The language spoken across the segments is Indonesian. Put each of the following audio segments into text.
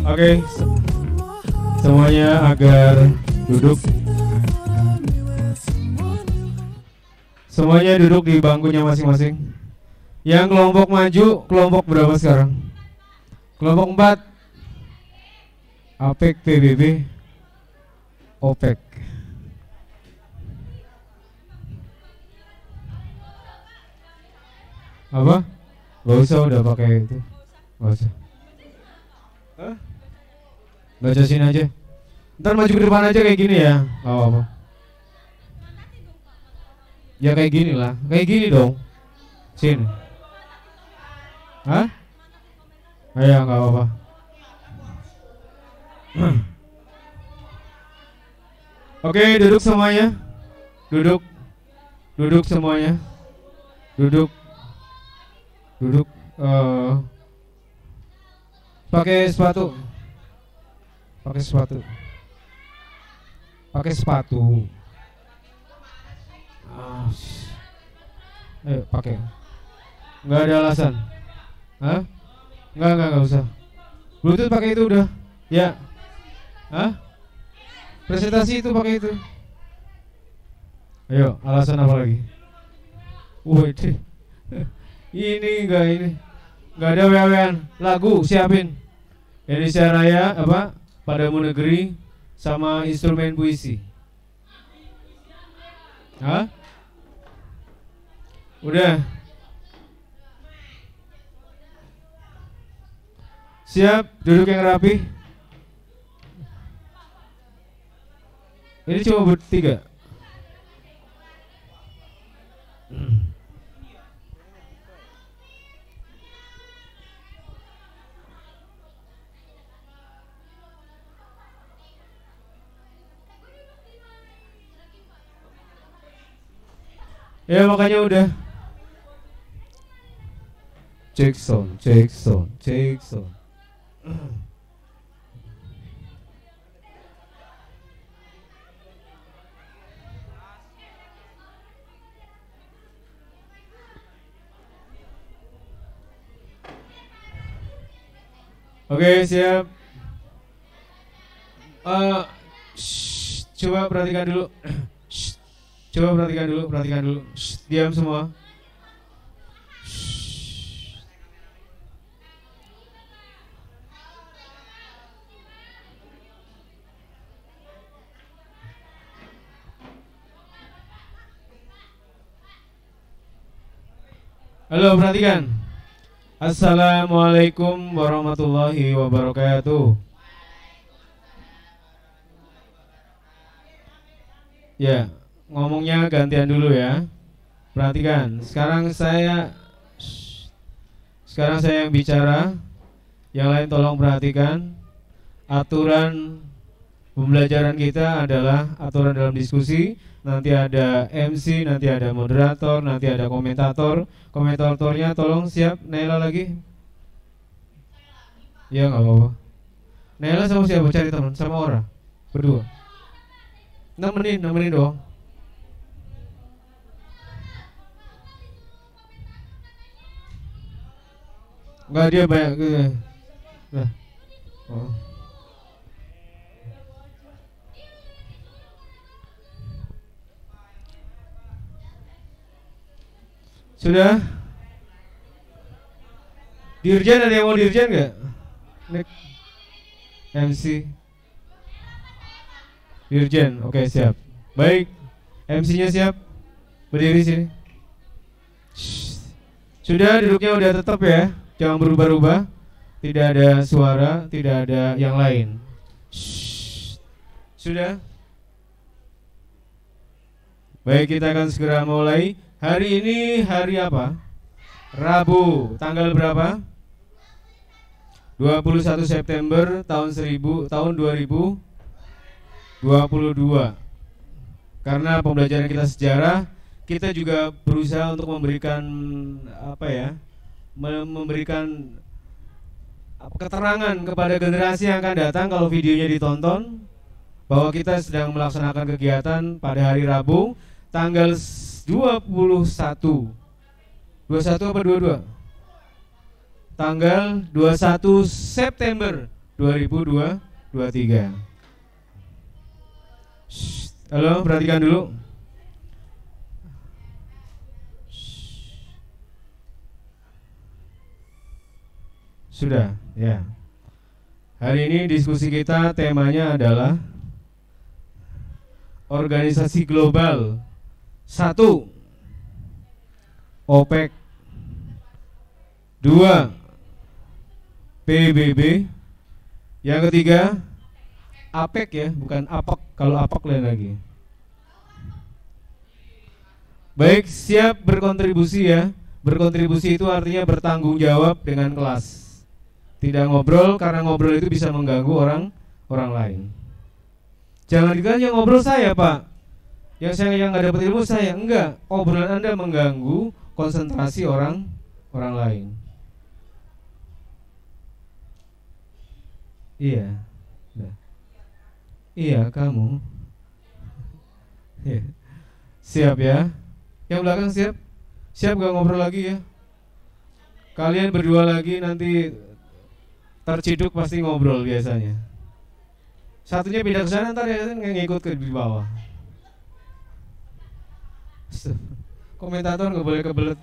Oke, semuanya agar duduk. Semuanya duduk di bangkunya masing-masing. Yang kelompok maju, kelompok berapa sekarang? Kelompok 4 APEK PBB OPEK. Apa? Gak usah, udah pakai itu. Gak usah. Hah? Baca sini aja. Ntar maju ke depan aja kayak gini ya. Gak apa-apa. Ya kayak gini lah. Kayak gini dong. Sini. Hah? Ayo gak apa-apa. Oke, duduk semuanya. Duduk. Duduk semuanya. Duduk. Duduk. Pakai sepatu. Pakai sepatu. Pakai sepatu. Ayo pakai. Nggak ada alasan. Hah? Nggak usah. Bluetooth pakai itu udah. Ya. Hah? Presentasi itu pakai itu. Ayo, alasan apa lagi? Wih, ini. Nggak ada wewean. Lagu siapin. Indonesia Raya apa? Padamu Negeri sama instrumen puisi. Hah? Udah. Siap, duduk yang rapi. Ini cuma bertiga. Ya makanya udah. Cek sound. Oke, siap. Coba perhatikan dulu. Coba perhatikan dulu. Diam semua. Halo, perhatikan. Assalamualaikum warahmatullahi wabarakatuh. Ya, ngomongnya gantian dulu ya. Perhatikan. Sekarang saya yang bicara. Yang lain tolong perhatikan. Aturan pembelajaran kita adalah aturan dalam diskusi. Nanti ada MC, nanti ada moderator, nanti ada komentator. Komentatornya tolong siap. Naila lagi? Ya nggak apa-apa. Naila sama siapa? Cari teman sama orang berdua. Nemenin dong. Enggak, dia banyak gitu. Nah. Oh. Sudah? Dirjen, ada yang mau dirjen nggak? MC Dirjen, oke siap. Baik, MC-nya siap. Berdiri sini. Sudah, duduknya udah tetap ya. Jangan berubah-ubah. Tidak ada suara, tidak ada yang lain. Sudah? Baik, kita akan segera mulai. Hari ini hari apa? Rabu, tanggal berapa? 21 September tahun 2022. Karena pembelajaran kita sejarah, kita juga berusaha untuk memberikan apa ya? Memberikan keterangan kepada generasi yang akan datang kalau videonya ditonton bahwa kita sedang melaksanakan kegiatan pada hari Rabu tanggal 21 apa 22? Tanggal 21 September 2023. Halo, perhatikan dulu. Sudah, ya. Hari ini diskusi kita temanya adalah organisasi global. 1. OPEC. 2. PBB. Yang ketiga APEC ya, bukan APEC. Kalau APEC lain lagi. Baik, siap berkontribusi ya. Berkontribusi itu artinya bertanggung jawab dengan kelas. Tidak ngobrol, karena ngobrol itu bisa mengganggu orang lain. Jangan dikatakan yang ngobrol saya, Pak. Yang saya yang nggak dapat ilmu saya, enggak. Obrolan Anda mengganggu konsentrasi orang lain. Iya. Nah. Iya, kamu. Siap ya. Yang belakang siap? Siap gak ngobrol lagi ya? Kalian berdua lagi nanti terciduk pasti ngobrol biasanya. Satunya pindah ke sana, ntar ya ngikut ke di bawah. Komentator nggak boleh kebelet.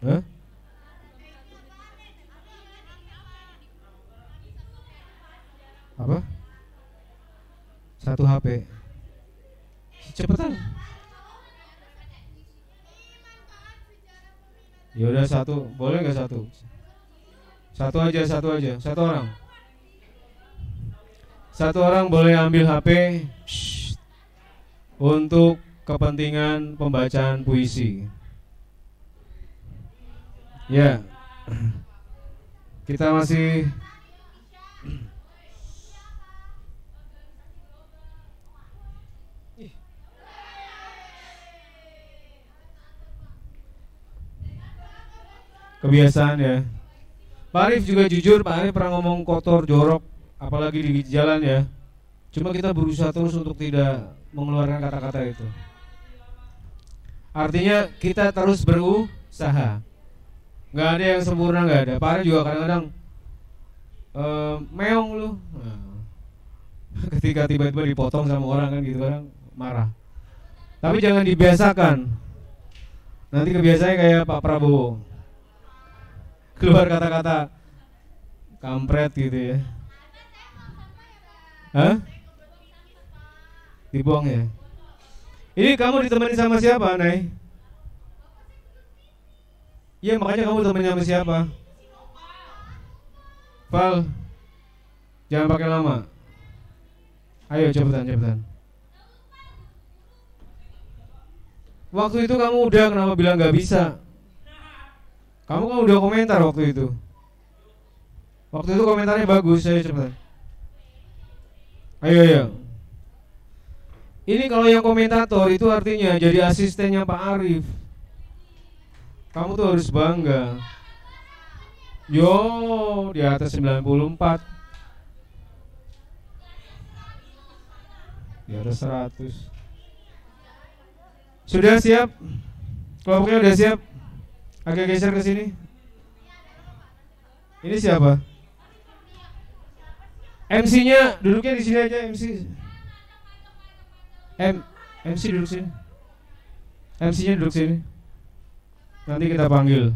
Hah? Apa? 1 HP. Cepetan. Ya udah 1, boleh nggak 1? 1 aja, 1 aja, 1 orang. 1 orang boleh ambil HP untuk kepentingan pembacaan puisi. Ya, kita masih kebiasaan ya. Pak Arif juga jujur, Pak Arif pernah ngomong kotor, jorok, apalagi di jalan ya. Cuma kita berusaha terus untuk tidak mengeluarkan kata-kata itu. Artinya kita terus berusaha. Nggak ada yang sempurna, nggak ada. Pak Arif juga kadang-kadang meong lu. Nah, ketika tiba-tiba dipotong sama orang kan gitu, kadang marah. Tapi jangan dibiasakan. Nanti kebiasaannya kayak Pak Prabowo. Keluar kata-kata kampret gitu ya. Hah? Dibuang ya. Ini kamu ditemani sama siapa, Nay? Iya, makanya kamu ditemani sama siapa? Val, jangan pakai lama. Ayo cepetan. Waktu itu kamu udah, kenapa bilang gak bisa? Kamu kan udah komentar waktu itu. Waktu itu komentarnya bagus, saya cepetan. Ayo. Ini kalau yang komentator itu artinya jadi asistennya Pak Arif. Kamu tuh harus bangga. Yo, di atas 94. Di atas 100. Sudah siap? Kelompoknya udah siap? Agak geser ke sini. Ini siapa? MC-nya duduknya di sini aja, MC. MC duduk sini. MC-nya duduk sini. Nanti kita panggil.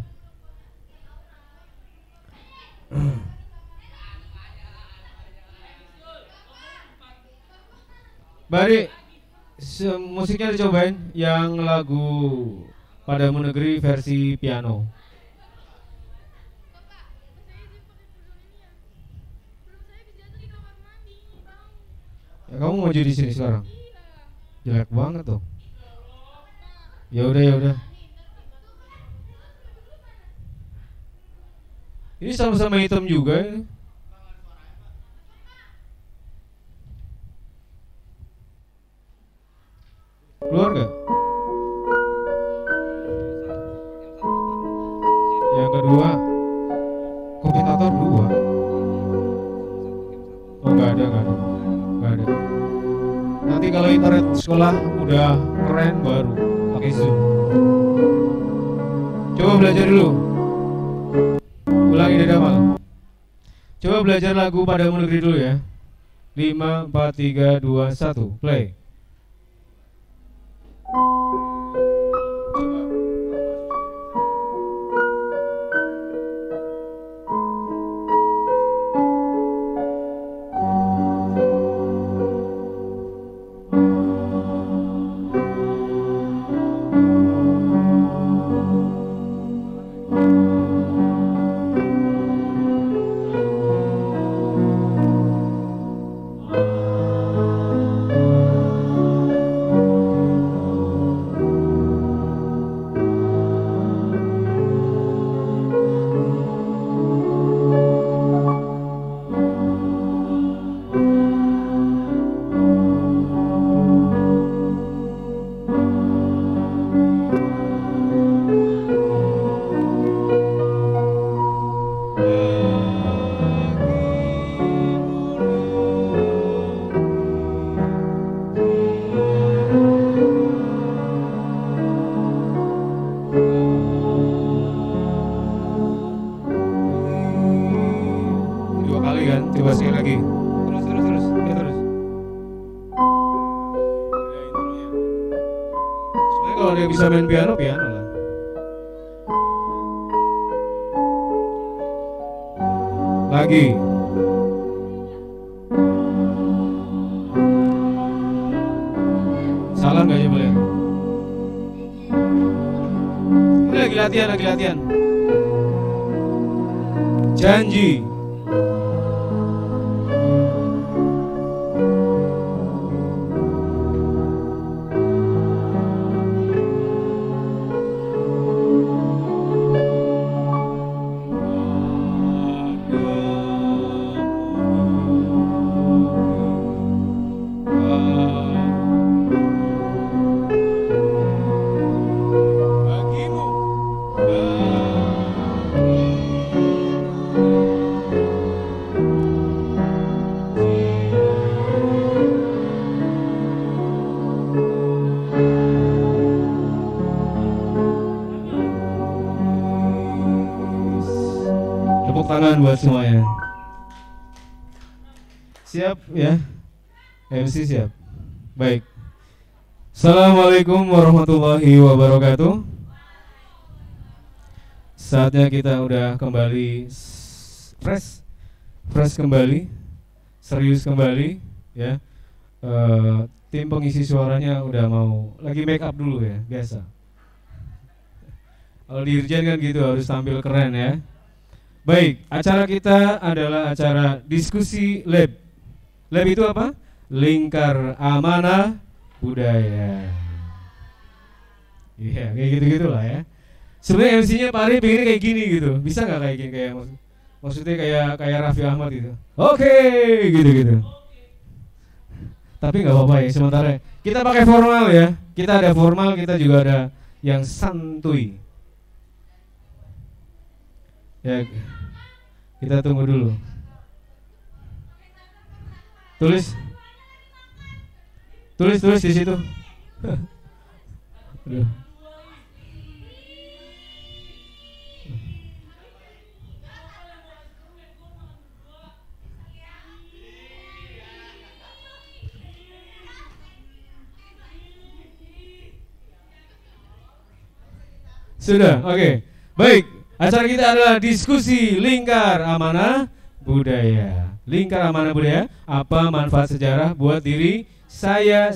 Bari, musiknya dicobain yang lagu Padamu Negeri versi piano. Ya kamu maju di sini sekarang. Jelek banget tuh. Ya udah. Ini sama-sama hitam juga ya. Keluar gak? Yang kedua, komentator 2. Oh nggak ada. Nanti kalau internet sekolah udah keren baru pakai Zoom. Coba belajar belajar dulu. Ulangi dari awal. Coba belajar lagu Padamu Negeri dulu ya. 5, 4, 3, 2, 1, play. Coba sekali lagi. Terus. Ya, terus. Ada intronya. Sebenarnya kalau dia bisa main piano lah. Lagi. Salah nggak ya boleh? Ini lagi latihan. Janji. Tepuk tangan buat semuanya. Siap ya? MC siap. Baik. Assalamualaikum warahmatullahi wabarakatuh. Saatnya kita udah kembali fresh kembali, serius kembali ya. Tim pengisi suaranya udah mau lagi make up dulu ya, biasa. Kalau dirjen kan gitu harus tampil keren ya. Baik, acara kita adalah acara diskusi lab. Lab itu apa? Lingkar Amanah Budaya. Iya, kayak gitu-gitulah ya. Sebenarnya MC-nya Pak Ari pengennya kayak gini gitu. Bisa nggak kayak gini, kayak maksudnya kayak Raffi Ahmad gitu. Oke, gitu-gitu. Tapi nggak apa-apa ya, sementara kita pakai formal ya. Kita ada formal, kita juga ada yang santuy. Ya, kita tunggu dulu. Tulis di situ. Aduh. Sudah, oke. Baik, acara kita adalah diskusi Lingkar Amanah Budaya. Lingkar Amanah Budaya, apa manfaat sejarah buat diri saya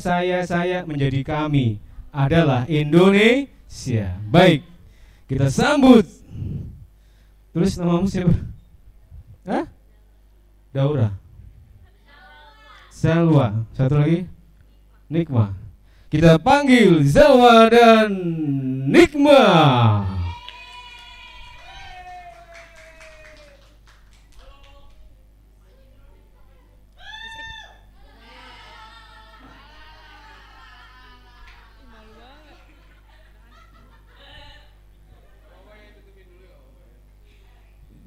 menjadi kami adalah Indonesia. Baik, kita sambut. Tulis namamu siapa? Hah? Daura. Selwa. Satu lagi? Nikma. Kita panggil Selwa dan Nikma.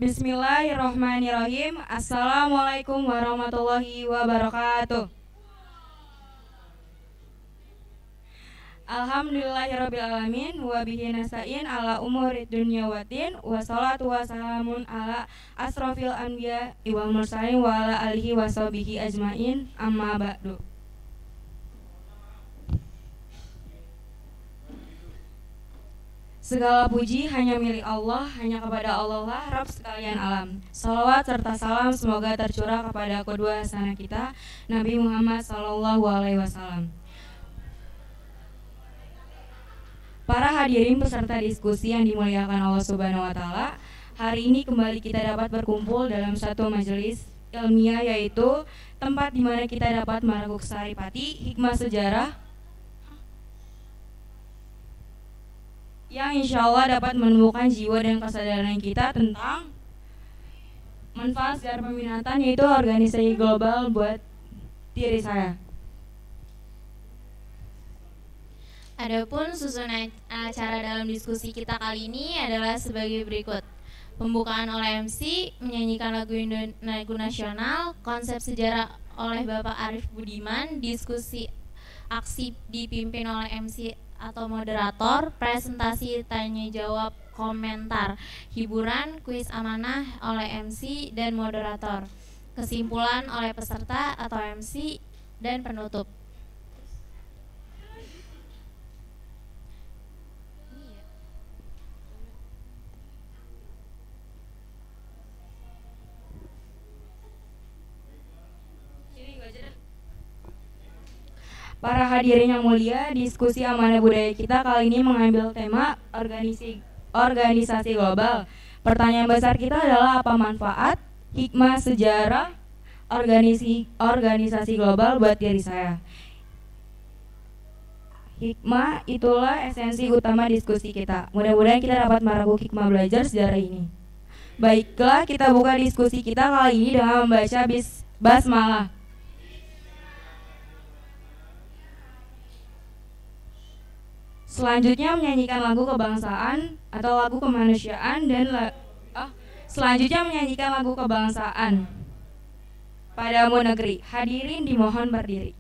Bismillahirrahmanirrahim. Assalamualaikum warahmatullahi wabarakatuh. Alhamdulillahirabbil alamin wa bihi nasta'in ala umurid dunya waddin wa sholatu wassalamun ala asrofil anbiya wal mursalin wa ala alihi washabihi ajmain amma ba'du. Segala puji hanya milik Allah, hanya kepada Allah lah Rabb sekalian alam. Salawat serta salam semoga tercurah kepada kedua hasanah kita, Nabi Muhammad SAW. Para hadirin peserta diskusi yang dimuliakan Allah Subhanahu wa taala, hari ini kembali kita dapat berkumpul dalam satu majelis ilmiah, yaitu tempat di mana kita dapat merekuk saripati hikmah sejarah yang insya Allah dapat menumbuhkan jiwa dan kesadaran kita tentang manfaat sejarah peminatan, yaitu organisasi global buat diri saya. Adapun susunan acara dalam diskusi kita kali ini adalah sebagai berikut. Pembukaan oleh MC, menyanyikan lagu nasional, konsep sejarah oleh Bapak Arif Budiman, diskusi aksi dipimpin oleh MC atau moderator, presentasi tanya jawab komentar, hiburan, kuis amanah oleh MC dan moderator, kesimpulan oleh peserta atau MC, dan penutup. Para hadirin yang mulia, diskusi amanah budaya kita kali ini mengambil tema organisasi global. Pertanyaan besar kita adalah apa manfaat hikmah sejarah organisasi global buat diri saya. Hikmah itulah esensi utama diskusi kita. Mudah-mudahan kita dapat merekuk hikmah belajar sejarah ini. Baiklah, kita buka diskusi kita kali ini dengan membaca basmalah. Selanjutnya menyanyikan lagu kebangsaan atau lagu kemanusiaan dan selanjutnya menyanyikan lagu kebangsaan Padamu Negeri. Hadirin dimohon berdiri.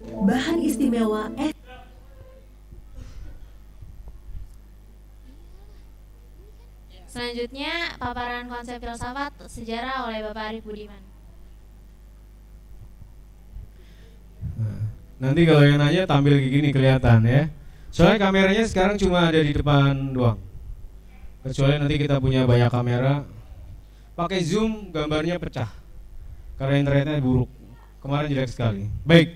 Bahan istimewa Selanjutnya, paparan konsep filsafat sejarah oleh Bapak Arif Budiman. Nanti kalau yang nanya tampil kayak gini kelihatan ya. Soalnya kameranya sekarang cuma ada di depan doang. Kecuali nanti kita punya banyak kamera, pakai zoom gambarnya pecah karena internetnya buruk. Kemarin jelek sekali. Baik.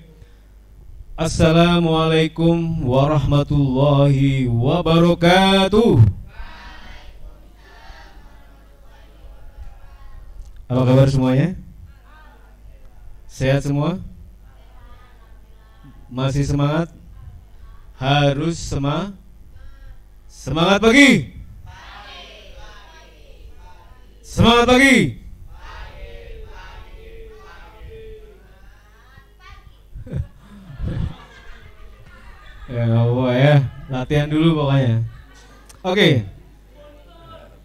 Assalamualaikum warahmatullahi wabarakatuh. Apa kabar semuanya? Sehat semua? Masih semangat? Harus semangat pagi. Semangat pagi. Ya nggak apa ya, latihan dulu pokoknya. Oke.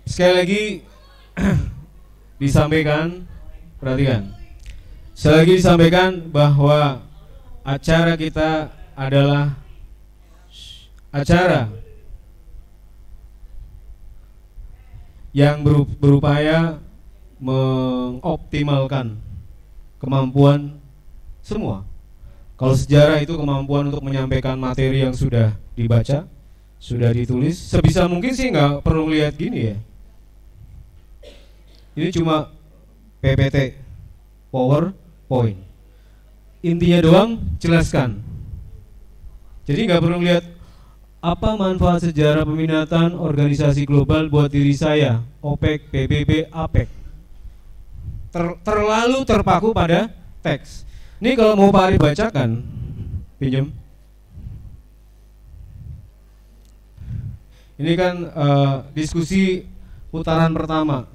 Sekali lagi disampaikan, perhatikan. Sekali lagi disampaikan bahwa acara kita adalah acara yang berupaya mengoptimalkan kemampuan semua. Kalau sejarah itu kemampuan untuk menyampaikan materi yang sudah dibaca, sudah ditulis. Sebisa mungkin sih nggak perlu lihat gini ya. Ini cuma PPT, PowerPoint. Intinya doang, jelaskan. Jadi nggak perlu lihat apa manfaat sejarah peminatan organisasi global buat diri saya, OPEC, PBB, APEC. Terlalu terpaku pada teks. Ini kalau mau Pak Arif bacakan, pinjam. Ini kan diskusi putaran pertama.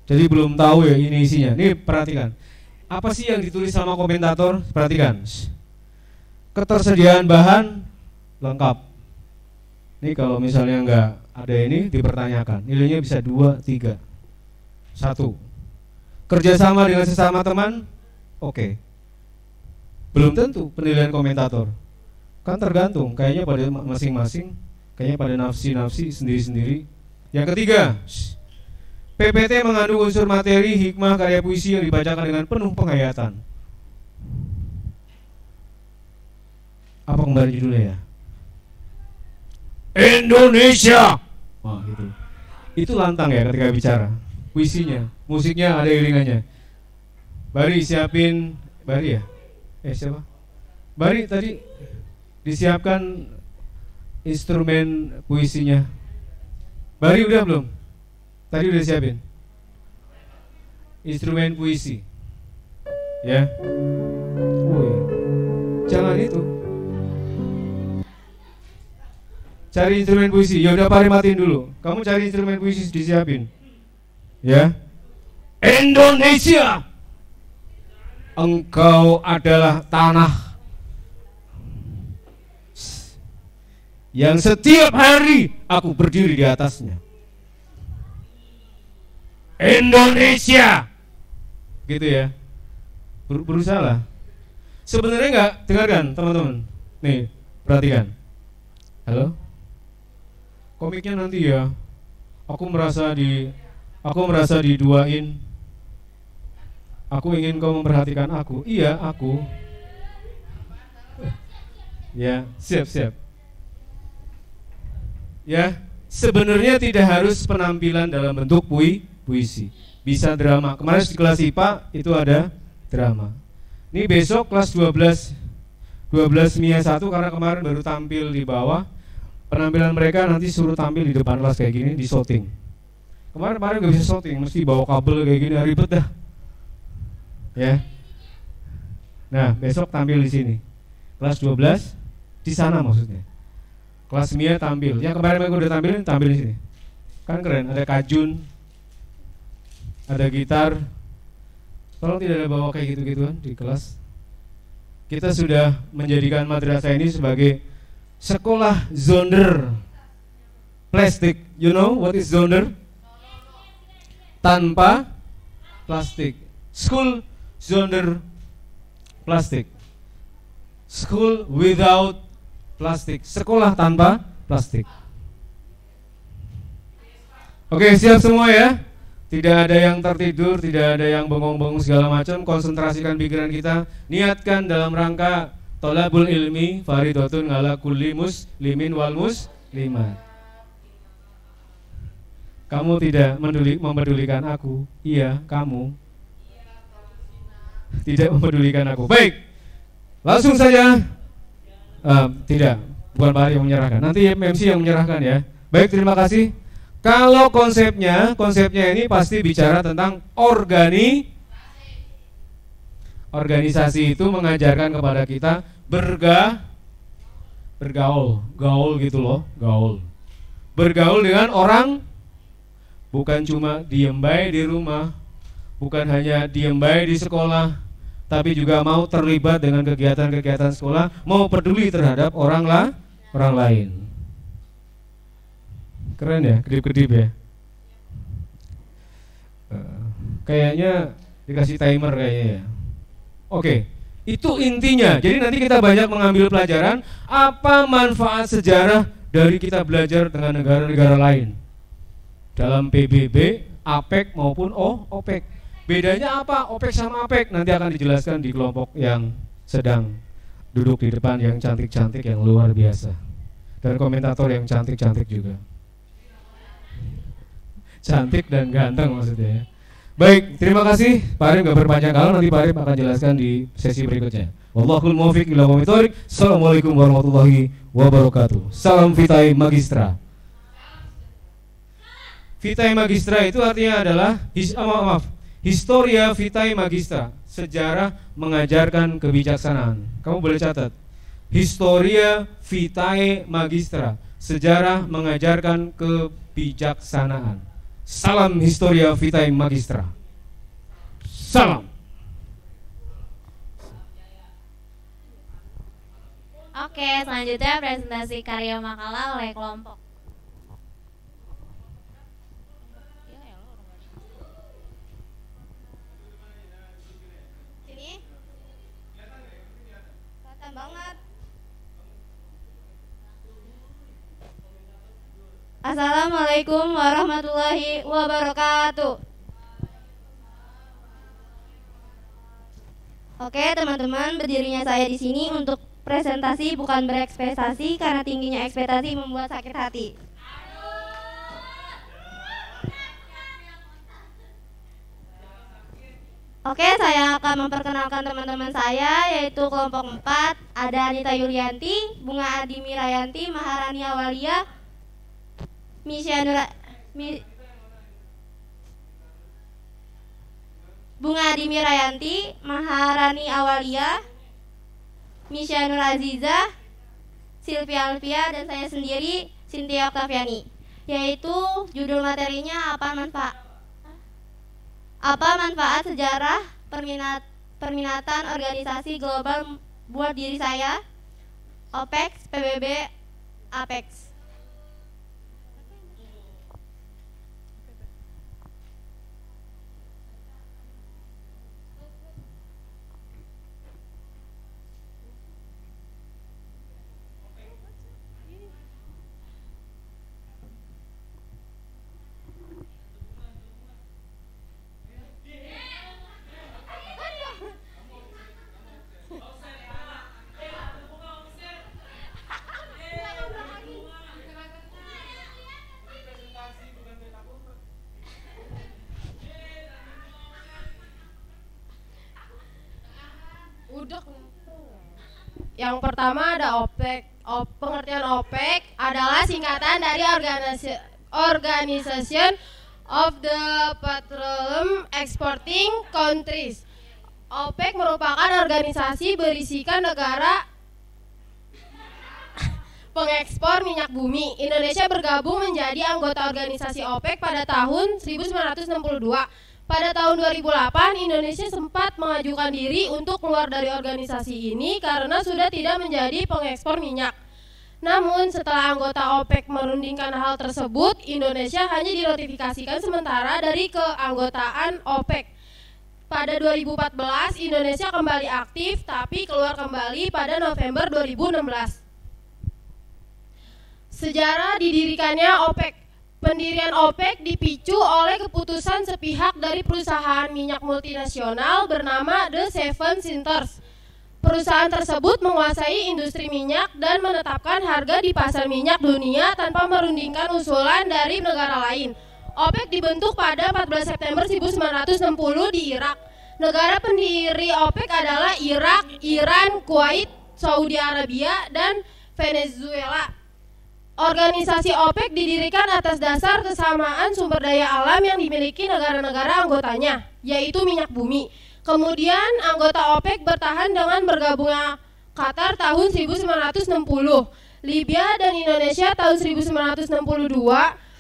Jadi belum tahu ya ini isinya. Ini perhatikan. Apa sih yang ditulis sama komentator? Perhatikan. Ketersediaan bahan lengkap. Ini kalau misalnya nggak ada ini dipertanyakan. Nilainya bisa 2, 3. 1. Kerjasama dengan sesama teman, oke. Belum tentu penilaian komentator. Kan tergantung, kayaknya pada masing-masing, kayaknya pada nafsi-nafsi sendiri-sendiri. Yang ketiga, PPT mengandung unsur materi, hikmah, karya puisi yang dibacakan dengan penuh penghayatan. Apa kembali judulnya ya? Indonesia. Wah gitu. Itu lantang ya ketika bicara. Puisinya, musiknya ada iringannya. Bari siapin, Bari ya? Siapa? Bari tadi disiapkan instrumen puisinya. Bari udah belum? Tadi udah siapin instrumen puisi. Ya. Woi. Jangan itu. Cari instrumen puisi. Ya udah Pak matiin dulu. Kamu cari instrumen puisi disiapin. Ya. Indonesia. Engkau adalah tanah yang setiap hari aku berdiri di atasnya. Indonesia, gitu ya. Berusaha lah. Sebenarnya enggak, dengarkan teman-teman. Nih, perhatikan. Halo. Komiknya nanti ya. Aku merasa diduain. Aku ingin kau memperhatikan aku. Iya, aku. Ya, siap. Ya, sebenarnya tidak harus penampilan dalam bentuk puisi. Bisa drama. Kemarin di kelas IPA itu ada drama. Ini besok kelas 12 MIA 1 karena kemarin baru tampil di bawah. Penampilan mereka nanti suruh tampil di depan kelas kayak gini, di shooting. Kemarin nggak bisa shooting, mesti bawa kabel kayak gini, ribet dah. Ya. Nah, besok tampil di sini. Kelas 12 di sana maksudnya. Kelas MIA tampil. Yang kemarin aku udah tampil di sini. Kan keren, ada kajun, ada gitar. Tolong tidak ada bawa kayak gitu-gituan di kelas. Kita sudah menjadikan madrasah ini sebagai sekolah zonder plastik. You know what is zonder? Tanpa plastik. School zonder plastik. School without plastic. Sekolah tanpa plastik. Oke, siap semua ya? Tidak ada yang tertidur, tidak ada yang bengong-bengong segala macam. Konsentrasikan pikiran kita, niatkan dalam rangka tolabul ilmi faridatun ala kulli muslimin wal muslimat. Kamu tidak mempedulikan aku. Iya, kamu tidak mempedulikan aku. Baik, langsung saja. Tidak, bukan Pak Ari yang menyerahkan. Nanti MC yang menyerahkan ya. Baik, terima kasih. Kalau konsepnya ini pasti bicara tentang organisasi itu mengajarkan kepada kita bergaul gitu loh, bergaul dengan orang, bukan cuma diem bae di rumah, bukan hanya diem bae di sekolah, tapi juga mau terlibat dengan kegiatan-kegiatan sekolah, mau peduli terhadap orang lain. Keren ya, kedip-kedip ya. Kayaknya dikasih timer kayaknya ya. Oke, itu intinya. Jadi nanti kita banyak mengambil pelajaran apa manfaat sejarah dari kita belajar dengan negara-negara lain dalam PBB, APEC maupun OPEC. Bedanya apa OPEC sama APEC? Nanti akan dijelaskan di kelompok yang sedang duduk di depan, yang cantik-cantik, yang luar biasa, dan komentator yang cantik-cantik juga. Cantik dan ganteng maksudnya ya. Baik, terima kasih Pak Arif, gak berpanjang kalau nanti Pak Arif akan jelaskan di sesi berikutnya. Wallahul muwaffiq ila aqwamit thoriq. Assalamualaikum warahmatullahi wabarakatuh. Salam Vitae Magistra. Vitae Magistra itu artinya adalah Historia Vitae Magistra, sejarah mengajarkan kebijaksanaan. Kamu boleh catat, Historia Vitae Magistra, sejarah mengajarkan kebijaksanaan. Salam Historia Vitae Magistra. Salam. Oke, selanjutnya presentasi karya makalah oleh kelompok. Sini. Kelihatan banget. Assalamualaikum warahmatullahi wabarakatuh. Oke teman-teman, berdirinya saya di sini untuk presentasi bukan berekspektasi, karena tingginya ekspektasi membuat sakit hati. Oke, saya akan memperkenalkan teman-teman saya, yaitu kelompok 4. Ada Anita Yulianti, Bunga Adi Mirayanti, Maharani Awalia, Bunga Adi Mirayanti, Maharani Awalia, Misha Nur Aziza, Silvia Alfia, dan saya sendiri, Cynthia Octaviani. Yaitu judul materinya apa manfaat sejarah perminatan organisasi global buat diri saya, OPEC, PBB, APEX. Yang pertama ada OPEC. Pengertian OPEC adalah singkatan dari Organization of the Petroleum Exporting Countries. OPEC merupakan organisasi berisikan negara pengekspor minyak bumi. Indonesia bergabung menjadi anggota organisasi OPEC pada tahun 1962. Pada tahun 2008, Indonesia sempat mengajukan diri untuk keluar dari organisasi ini karena sudah tidak menjadi pengekspor minyak. Namun, setelah anggota OPEC merundingkan hal tersebut, Indonesia hanya dinotifikasikan sementara dari keanggotaan OPEC. pada 2014 Indonesia kembali aktif, tapi keluar kembali pada November 2016. Sejarah didirikannya OPEC. Pendirian OPEC dipicu oleh keputusan sepihak dari perusahaan minyak multinasional bernama The Seven Sisters. Perusahaan tersebut menguasai industri minyak dan menetapkan harga di pasar minyak dunia tanpa merundingkan usulan dari negara lain. OPEC dibentuk pada 14 September 1960 di Irak. Negara pendiri OPEC adalah Irak, Iran, Kuwait, Saudi Arabia, dan Venezuela. Organisasi OPEC didirikan atas dasar kesamaan sumber daya alam yang dimiliki negara-negara anggotanya, yaitu minyak bumi. Kemudian anggota OPEC bertahan dengan bergabungnya Qatar tahun 1960, Libya dan Indonesia tahun 1962,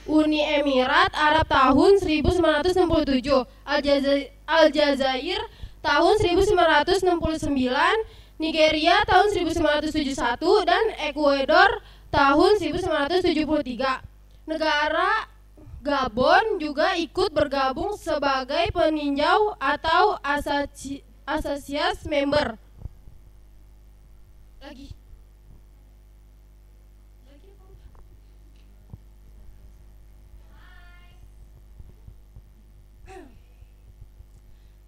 Uni Emirat Arab tahun 1967, Aljazair tahun 1969, Nigeria tahun 1971, dan Ekuador tahun 1973. Negara Gabon juga ikut bergabung sebagai peninjau atau asosiasi member.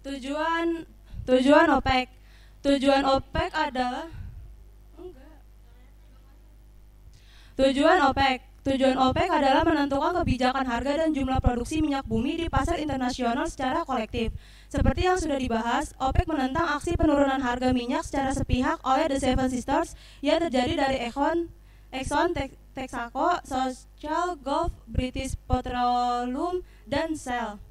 Tujuan OPEC. Tujuan OPEC adalah Tujuan OPEC adalah menentukan kebijakan harga dan jumlah produksi minyak bumi di pasar internasional secara kolektif. Seperti yang sudah dibahas, OPEC menentang aksi penurunan harga minyak secara sepihak oleh The Seven Sisters yang terjadi dari Exxon, Texaco, Social Gulf, British Petroleum, dan Shell.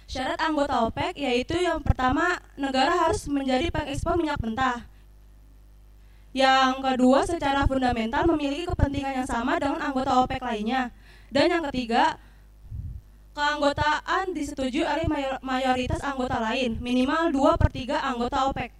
Syarat anggota OPEC yaitu yang pertama, negara harus menjadi pengekspor minyak mentah. Yang kedua, secara fundamental memiliki kepentingan yang sama dengan anggota OPEC lainnya. Dan yang ketiga, keanggotaan disetujui oleh mayoritas anggota lain, minimal 2/3 anggota OPEC.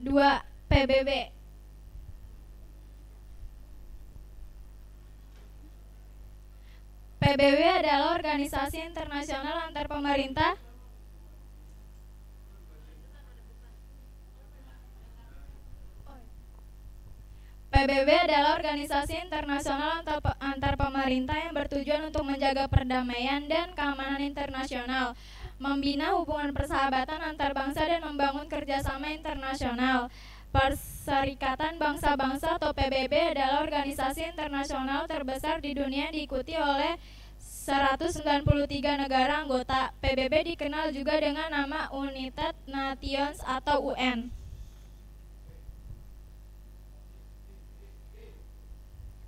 Dua, PBB. PBB adalah organisasi internasional antar pemerintah PBB adalah organisasi internasional antar pemerintah yang bertujuan untuk menjaga perdamaian dan keamanan internasional, membina hubungan persahabatan antar bangsa dan membangun kerjasama internasional. Perserikatan Bangsa-Bangsa atau PBB adalah organisasi internasional terbesar di dunia, diikuti oleh 193 negara anggota. PBB dikenal juga dengan nama United Nations atau UN.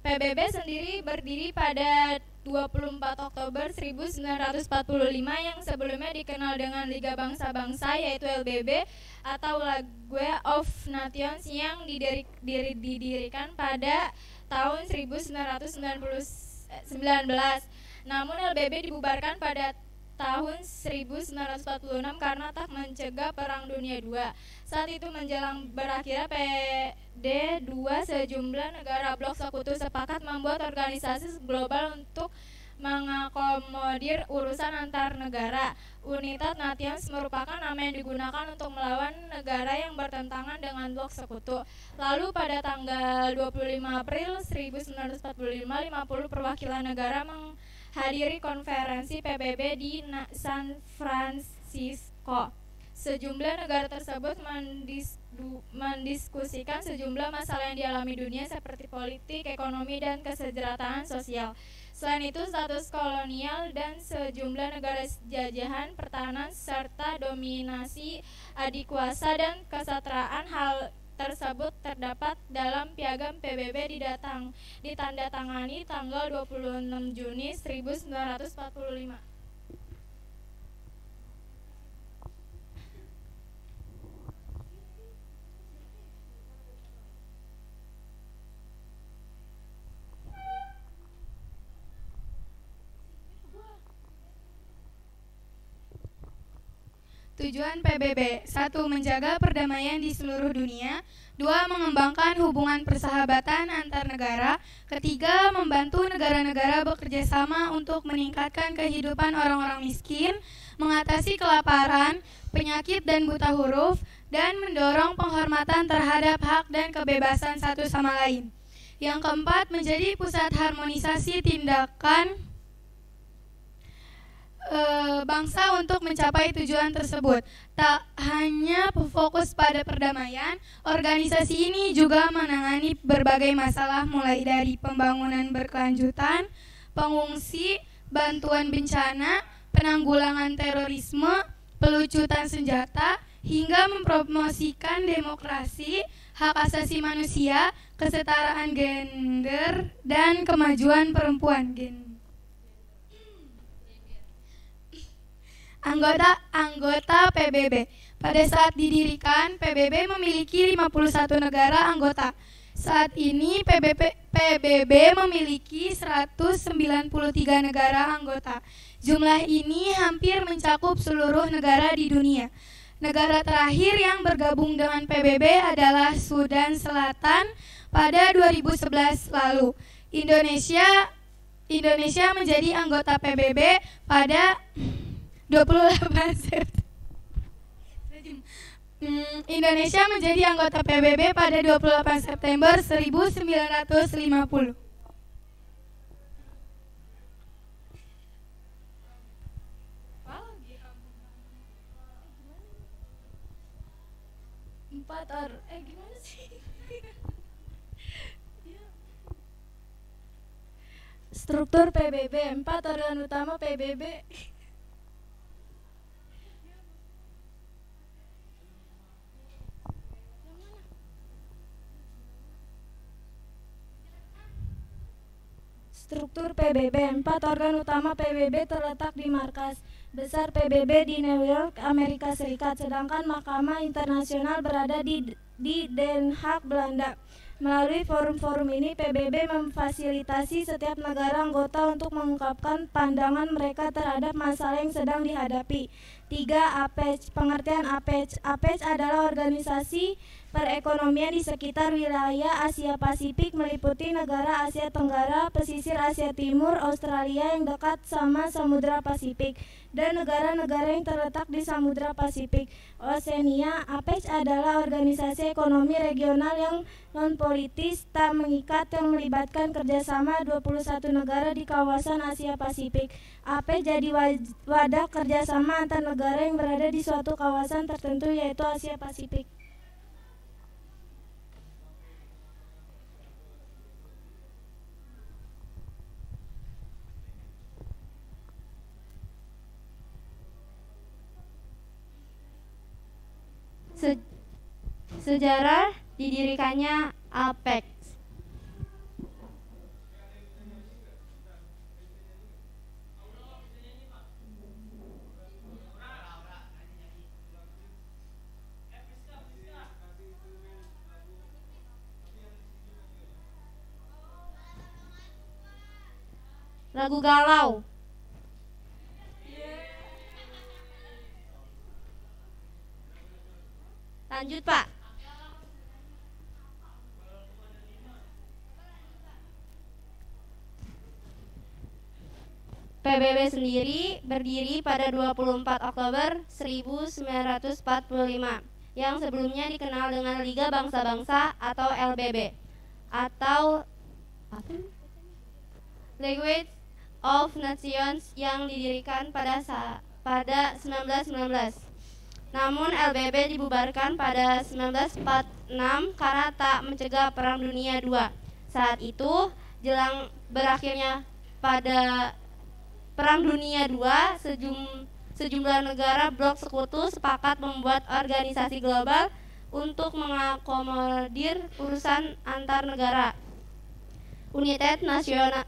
PBB sendiri berdiri pada 24 Oktober 1945 yang sebelumnya dikenal dengan Liga Bangsa-Bangsa, yaitu LBB atau League of Nations, yang didirikan pada tahun 1919. Namun LBB dibubarkan pada tahun 1946 karena tak mencegah Perang Dunia II. Saat itu menjelang berakhirnya PD2, sejumlah negara blok sekutu sepakat membuat organisasi global untuk mengakomodir urusan antar negara. United Nations merupakan nama yang digunakan untuk melawan negara yang bertentangan dengan blok sekutu. Lalu pada tanggal 25 April 1945, 50 perwakilan negara menghadiri konferensi PBB di San Francisco. Sejumlah negara tersebut mendiskusikan sejumlah masalah yang dialami dunia seperti politik, ekonomi, dan kesejahteraan sosial. Selain itu, status kolonial dan sejumlah negara jajahan, pertahanan, serta dominasi adikuasa dan kesetaraan. Hal tersebut terdapat dalam piagam PBB ditandatangani tanggal 26 Juni 1945. Tujuan PBB: 1. Menjaga perdamaian di seluruh dunia. 2. Mengembangkan hubungan persahabatan antar negara. 3. Membantu negara-negara bekerja sama untuk meningkatkan kehidupan orang-orang miskin, mengatasi kelaparan, penyakit dan buta huruf, dan mendorong penghormatan terhadap hak dan kebebasan satu sama lain. Yang keempat, menjadi pusat harmonisasi tindakan bangsa untuk mencapai tujuan tersebut. Tak hanya fokus pada perdamaian, organisasi ini juga menangani berbagai masalah mulai dari pembangunan berkelanjutan, pengungsi, bantuan bencana, penanggulangan terorisme, pelucutan senjata, hingga mempromosikan demokrasi, hak asasi manusia, kesetaraan gender, dan kemajuan perempuan. Anggota PBB. Pada saat didirikan, PBB memiliki 51 negara anggota. Saat ini PBB memiliki 193 negara anggota. Jumlah ini hampir mencakup seluruh negara di dunia. Negara terakhir yang bergabung dengan PBB adalah Sudan Selatan pada 2011 lalu. Indonesia menjadi anggota PBB pada 28 September. Indonesia menjadi anggota PBB pada 28 September 1950. Gimana sih? Struktur PBB, 4 organ utama PBB. Struktur PBB, 4 organ utama PBB terletak di markas besar PBB di New York, Amerika Serikat, sedangkan Mahkamah Internasional berada di Den Haag, Belanda. Melalui forum-forum ini, PBB memfasilitasi setiap negara anggota untuk mengungkapkan pandangan mereka terhadap masalah yang sedang dihadapi. 3. APEC. Pengertian APEC. APEC adalah organisasi perekonomian di sekitar wilayah Asia Pasifik, meliputi negara Asia Tenggara, pesisir Asia Timur, Australia yang dekat sama Samudra Pasifik, dan negara-negara yang terletak di Samudra Pasifik. Oceania. APEC adalah organisasi ekonomi regional yang non-politis, tak mengikat, yang melibatkan kerjasama 21 negara di kawasan Asia Pasifik. APEC jadi wadah kerjasama antar negara yang berada di suatu kawasan tertentu, yaitu Asia Pasifik. Sejarah didirikannya APEC. Lagu galau. Lanjut, Pak. PBB sendiri berdiri pada 24 Oktober 1945, yang sebelumnya dikenal dengan Liga Bangsa-Bangsa atau LBB, atau League of Nations, yang didirikan pada 1919. Namun LBB dibubarkan pada 1946 karena tak mencegah Perang Dunia II. Saat itu, jelang berakhirnya pada Perang Dunia II, sejumlah negara blok sekutu sepakat membuat organisasi global untuk mengakomodir urusan antar negara. United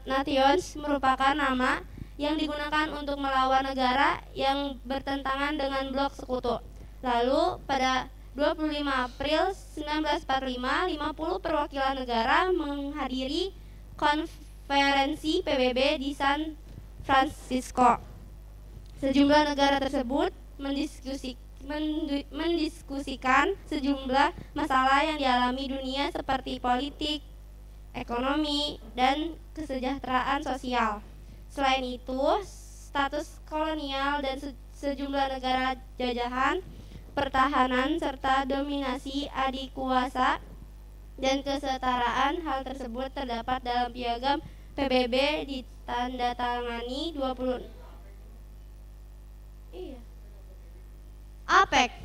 Nations merupakan nama yang digunakan untuk melawan negara yang bertentangan dengan blok sekutu. Lalu pada 25 April 1945, 50 perwakilan negara menghadiri konferensi PBB di San Francisco. Sejumlah negara tersebut mendiskusikan mendiskusikan sejumlah masalah yang dialami dunia seperti politik, ekonomi, dan kesejahteraan sosial. Selain itu, status kolonial dan sejumlah negara jajahan, pertahanan, serta dominasi adikuasa dan kesetaraan, hal tersebut terdapat dalam piagam PBB ditandatangani 20 APEC.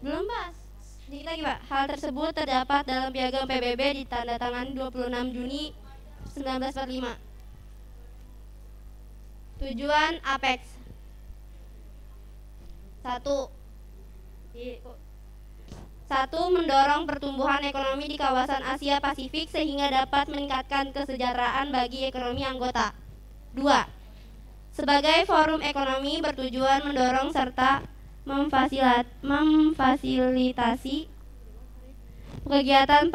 Belum bahas. Sedikit lagi, Pak. Hal tersebut terdapat dalam piagam PBB ditandatangani 26 Juni 1945. Tujuan APEC. 1. Mendorong pertumbuhan ekonomi di kawasan Asia Pasifik sehingga dapat meningkatkan kesejahteraan bagi ekonomi anggota. 2. Sebagai forum ekonomi bertujuan mendorong serta memfasilitasi kegiatan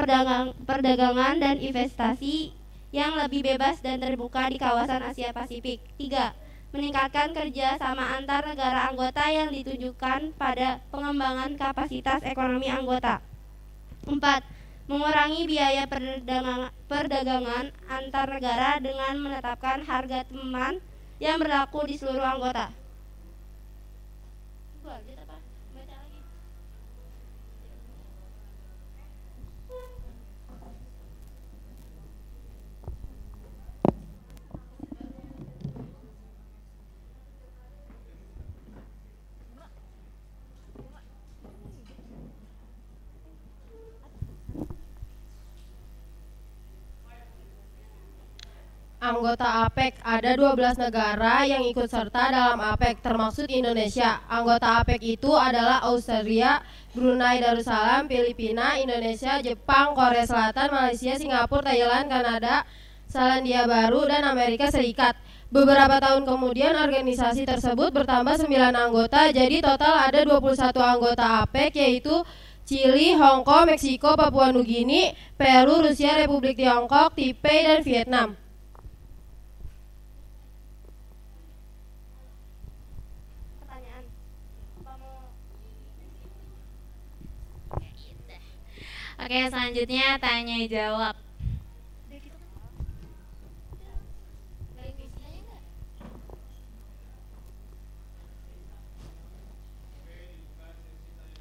perdagangan dan investasi yang lebih bebas dan terbuka di kawasan Asia Pasifik. 3. Meningkatkan kerja sama antar negara anggota yang ditujukan pada pengembangan kapasitas ekonomi anggota. 4. Mengurangi biaya perdagangan antar negara dengan menetapkan harga teman yang berlaku di seluruh anggota. Anggota APEC, ada 12 negara yang ikut serta dalam APEC, termasuk Indonesia. Anggota APEC itu adalah Australia, Brunei Darussalam, Filipina, Indonesia, Jepang, Korea Selatan, Malaysia, Singapura, Thailand, Kanada, Selandia Baru, dan Amerika Serikat. Beberapa tahun kemudian organisasi tersebut bertambah 9 anggota, jadi total ada 21 anggota APEC, yaitu Chili, Hong Kong, Meksiko, Papua Nugini, Peru, Rusia, Republik Tiongkok, Taipei, dan Vietnam. Oke, selanjutnya tanya jawab.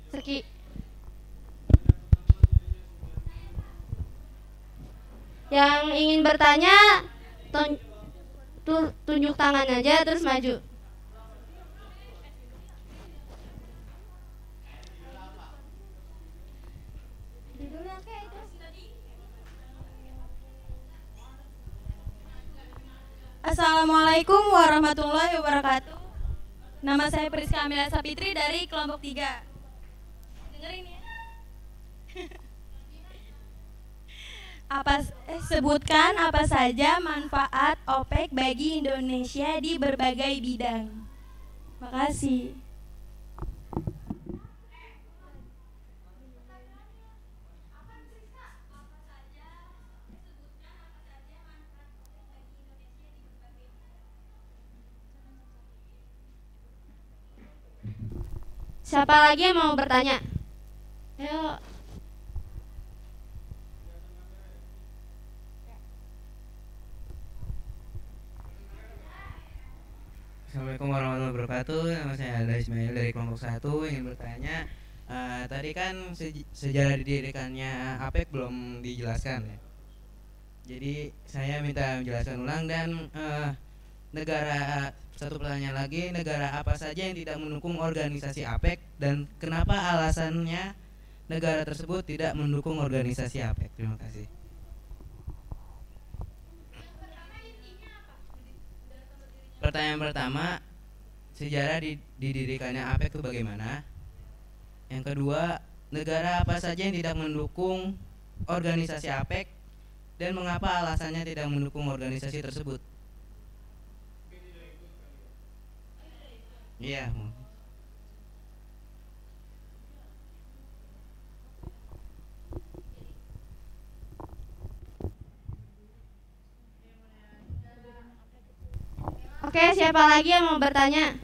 Seki. Yang ingin bertanya tunjuk tangan aja terus maju. Assalamualaikum warahmatullahi wabarakatuh. Nama saya Priska Amelia Sapitri dari kelompok 3. Dengerin ya. Sebutkan apa saja manfaat OPEC bagi Indonesia di berbagai bidang. Makasih. Siapa lagi yang mau bertanya? Ayo. Assalamualaikum warahmatullahi wabarakatuh. Nama saya Alda Ismail dari kelompok 1. Ingin bertanya, tadi kan sejarah didirikannya APEC belum dijelaskan ya. Jadi saya minta menjelaskan ulang dan satu pertanyaan lagi, negara apa saja yang tidak mendukung organisasi APEC dan kenapa alasannya negara tersebut tidak mendukung organisasi APEC? Terima kasih. Pertanyaan pertama, sejarah didirikannya APEC itu bagaimana? Yang kedua, negara apa saja yang tidak mendukung organisasi APEC dan mengapa alasannya tidak mendukung organisasi tersebut? Iya. Oke, siapa lagi yang mau bertanya?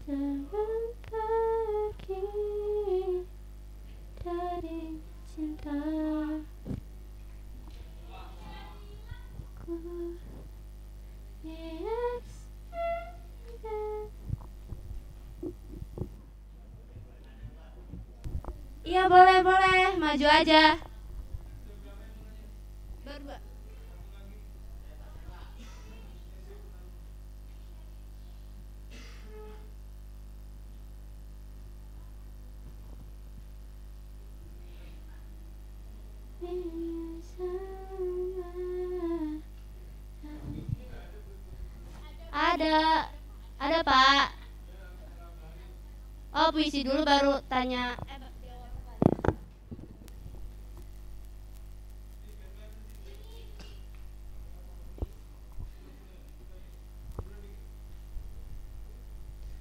Jangan pergi dari cinta. Iya, boleh, maju aja. Berdua. Ada Pak. Oh, puisi dulu baru tanya.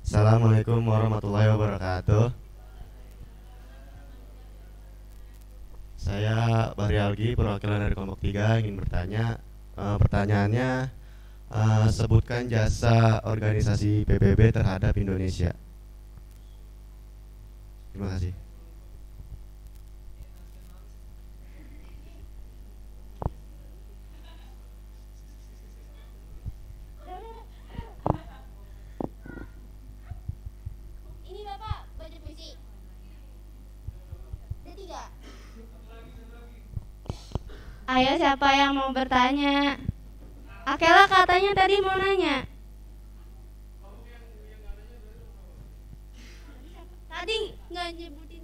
Assalamualaikum warahmatullahi wabarakatuh. Saya Bahri Algi, perwakilan dari kelompok 3, ingin bertanya. Pertanyaannya, sebutkan jasa organisasi PBB terhadap Indonesia. Terima kasih. Ini Bapak baca puisi. Ada 3. Ayo, siapa yang mau bertanya? Akela katanya tadi mau nanya. Tadi nggak nyebutin.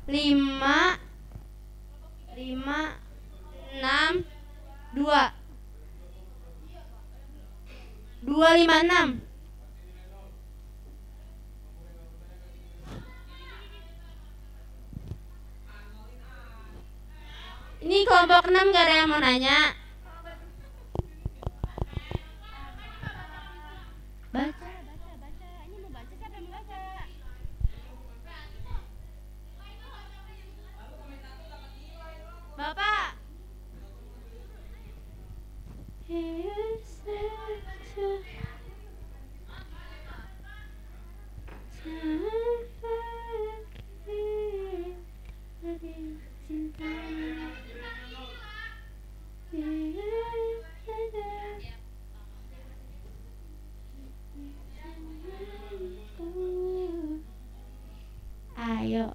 5, 6, 2, 256. Ini kelompok 6 gak ada yang mau nanya. Baca. Ini mau baca, siapa yang mau baca? Bapak. Ayo.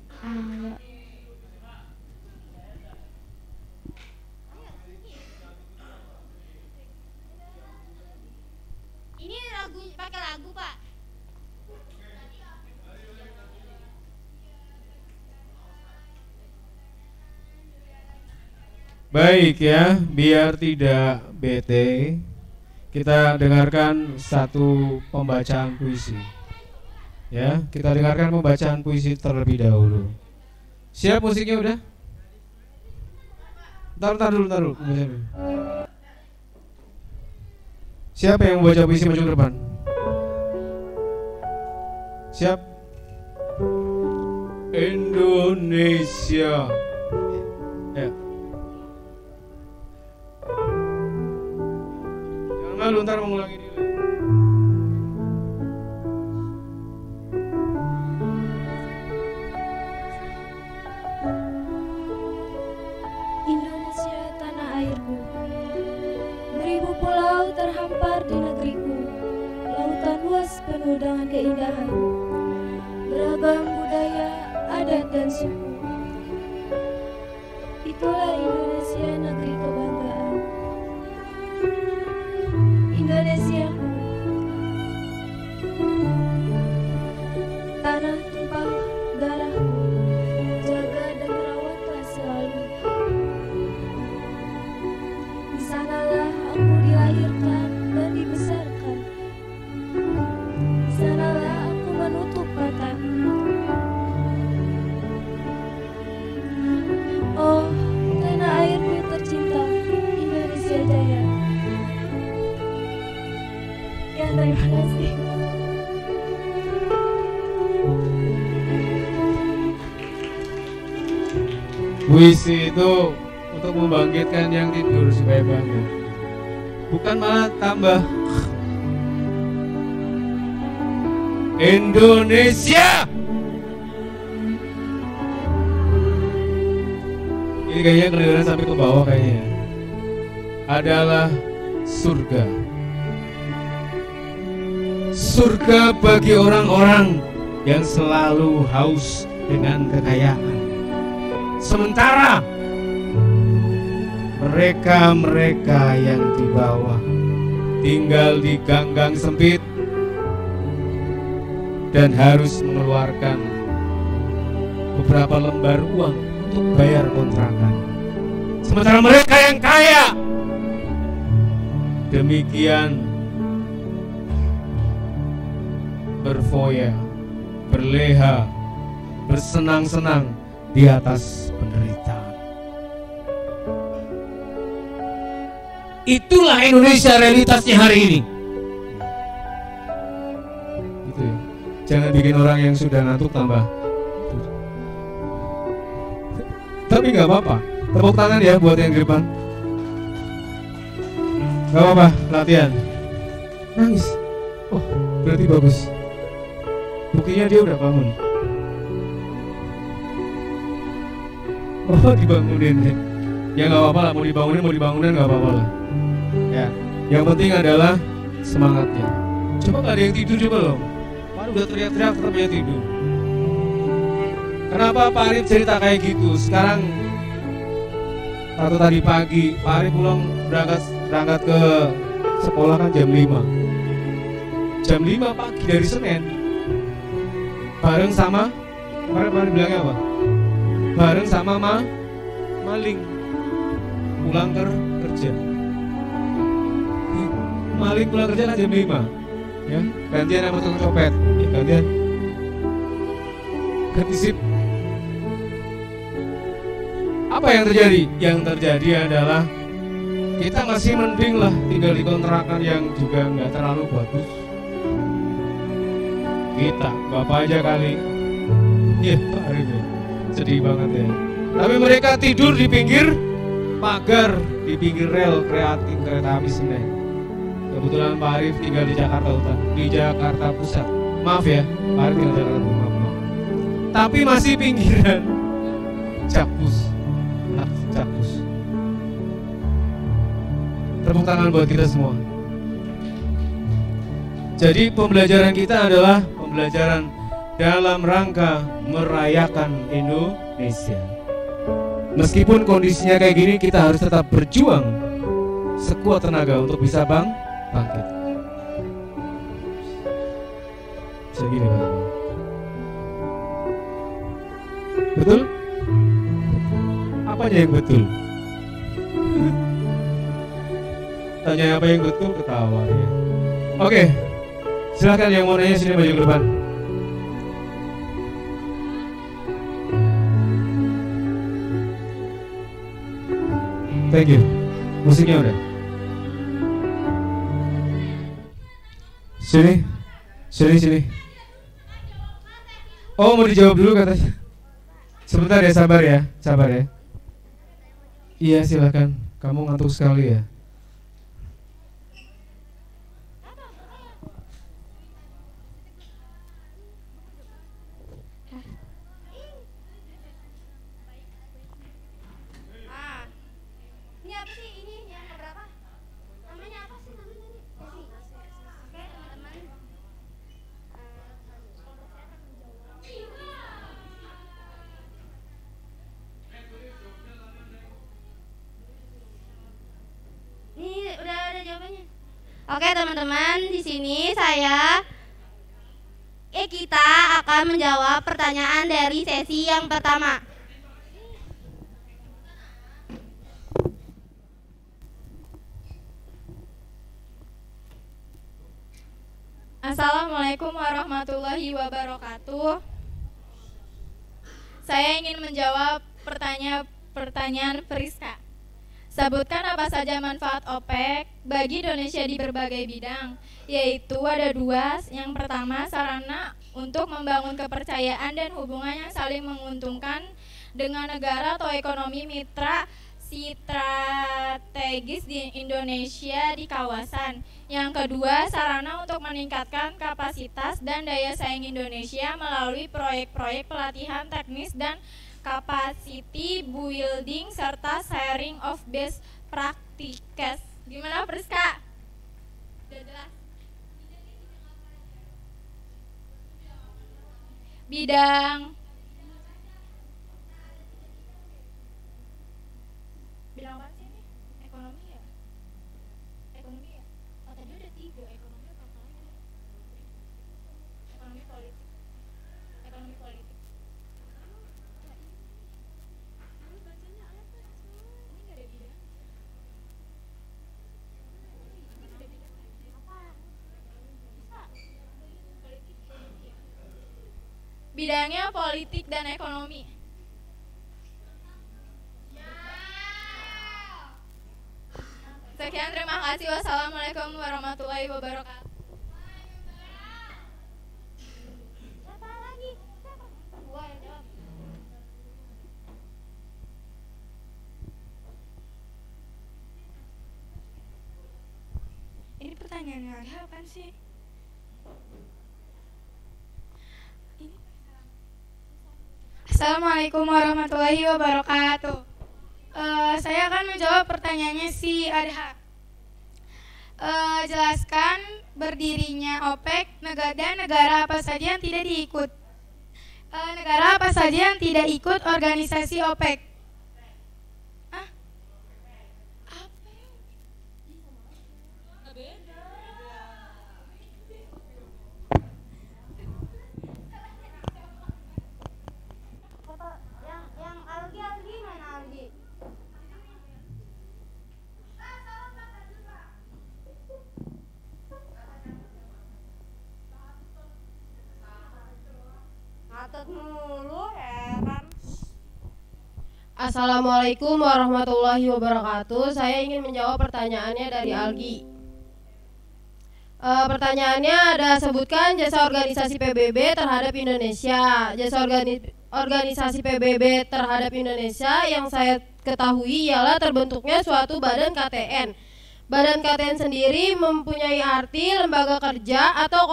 Ini lagu, pakai lagu, Pak. Baik ya, biar tidak bete, kita dengarkan satu pembacaan puisi. Ya, kita dengarkan pembacaan puisi terlebih dahulu. Siap musiknya udah? Ntar dulu. Siapa yang membaca puisi maju ke depan? Siap? Indonesia. Ya. Jangan malu, ntar mengulangi diri. Indonesia tanah airku, beribu pulau terhampar di negeriku, lautan luas penuh dengan keindahan. adat dan suku. Itulah Indonesia, negeri kebanggaan. Indonesia, tanah tumpah darahku, jaga dan rawatlah selalu. Di sanalah aku dilahirkan dan dibesarkan. Di sanalah aku menutup mata. Oh, tanah airku tercinta, Indonesia Jaya. Ya, terima kasih. Puisi itu untuk membangkitkan yang tidur supaya bangun, bukan malah tambah. Indonesia, ini kayaknya kedengeran sampai ke bawah kayaknya, adalah surga. Surga bagi orang-orang yang selalu haus dengan kekayaan. Sementara mereka-mereka yang di bawah tinggal di gang-gang sempit dan harus mengeluarkan beberapa lembar uang untuk bayar kontrakan. Sementara mereka yang kaya demikian berfoya, berleha, bersenang-senang di atas penderitaan. Itulah Indonesia realitasnya hari ini. Gitu ya. Jangan bikin orang yang sudah ngantuk tambah. Tapi nggak apa-apa. Tepuk tangan ya buat yang di depan. Nggak apa-apa, latihan. Nangis. Oh, berarti bagus. Buktinya dia udah bangun. Oh, dibangunin ya. Ya nggak apa-apa lah, mau dibangunin nggak apa-apa lah. Ya, yang penting adalah semangatnya. Coba nggak ada yang tidur coba loh. Pak udah teriak-teriak tetap aja tidur. Kenapa Pak Arif cerita kayak gitu? Sekarang atau tadi pagi Pak Arif pulang berangkat ke sekolah kan jam 5. Jam 5 pagi dari Senin. Bareng sama kemarin bilangnya apa? Bareng sama maling pulang kerja. Maling pulang kerja kan jam 5 ya, gantian sama tukang copet ya, gantian ganti sip. Apa yang terjadi? Yang terjadi adalah kita masih mending lah tinggal di kontrakan yang juga nggak terlalu bagus. Kita bapak aja kali ya, Pak Arif ya. Sedih banget ya. Tapi mereka tidur di pinggir pagar, di pinggir rel kereta api Senen. Kebetulan Pak Arif tinggal di Jakarta Utara, di Jakarta Pusat. Maaf ya, Pak Arif tinggal di Jakarta Pusat. Maaf. Tapi masih pinggiran Jakpus. Tepuk tangan buat kita semua. Jadi pembelajaran kita adalah pembelajaran dalam rangka merayakan Indonesia. Meskipun kondisinya kayak gini, kita harus tetap berjuang sekuat tenaga untuk bisa bangkit. Segini Pak. Betul? Apanya yang betul? Tanya apa yang betul, ketawa ya. Oke, silakan yang mau nanya sini maju ke depan. Thank you. Musiknya udah. Sini. Oh, mau dijawab dulu katanya. Sebentar ya, sabar ya. Iya, silakan. Kamu ngantuk sekali ya. Oke teman-teman, di sini kita akan menjawab pertanyaan dari sesi yang pertama. Assalamualaikum warahmatullahi wabarakatuh. Saya ingin menjawab pertanyaan Friska. Sebutkan apa saja manfaat OPEC bagi Indonesia di berbagai bidang, yaitu ada 2. Yang pertama, sarana untuk membangun kepercayaan dan hubungan yang saling menguntungkan dengan negara atau ekonomi mitra strategis di Indonesia di kawasan. Yang kedua, sarana untuk meningkatkan kapasitas dan daya saing Indonesia melalui proyek-proyek pelatihan teknis dan capacity building serta sharing of best practices. Gimana Friska? Udah jelas? Bidang apa sih ini? Ekonomi ya? Ekonomi ya? Oh tadi udah 3, ekonomi apa lagi? Ekonomi politik. Ekonomi politik. Ini bacanya apa? Ini nggak ada bidang. Ini nggak ada bidang. Apa? Bisa? Politik ya? Bidangnya politik dan ekonomi. Sekian, terima kasih. Wassalamualaikum warahmatullahi wabarakatuh. Siapa lagi? Gua yang jawab. Ini pertanyaannya ada apa sih? Assalamualaikum warahmatullahi wabarakatuh. Saya akan menjawab pertanyaannya si Adha. Jelaskan berdirinya OPEC dan negara apa saja yang tidak diikut. Negara apa saja yang tidak ikut organisasi OPEC? Hah? Apa? Beda. Yang algi mana algi? Ngatet mulu heran. Assalamualaikum warahmatullahi wabarakatuh. Saya ingin menjawab pertanyaannya dari Algi. Pertanyaannya ada, sebutkan jasa organisasi PBB terhadap Indonesia. Jasa organisasi PBB terhadap Indonesia yang saya ketahui ialah terbentuknya suatu badan KTN. Badan KTN sendiri mempunyai arti lembaga kerja atau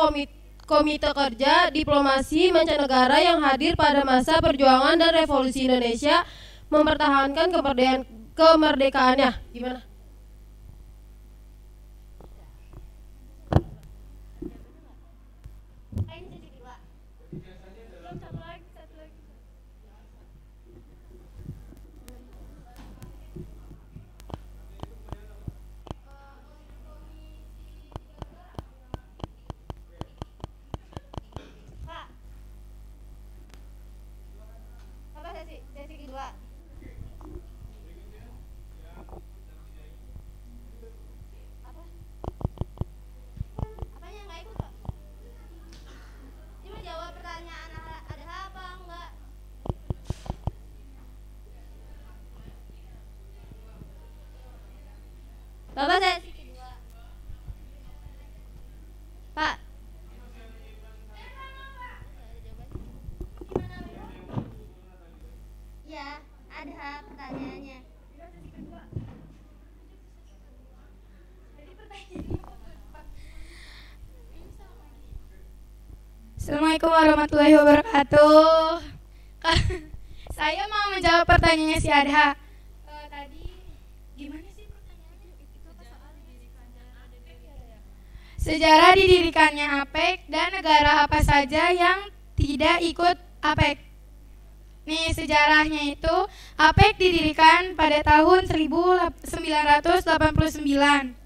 komite kerja diplomasi mancanegara yang hadir pada masa perjuangan dan revolusi Indonesia mempertahankan kemerdekaannya. Gimana? Sesi kedua. Apanya nggak ikut kok? Cuma jawab pertanyaan ada apa enggak? Bapak sesi kedua. Pak. Ya, ada pertanyaannya. Assalamualaikum warahmatullahi wabarakatuh. Saya mau menjawab pertanyaannya si Adha. Tadi gimana sih pertanyaannya? Sejarah didirikannya APEC dan negara apa saja yang tidak ikut APEC. Nih sejarahnya itu, APEC didirikan pada tahun 1989.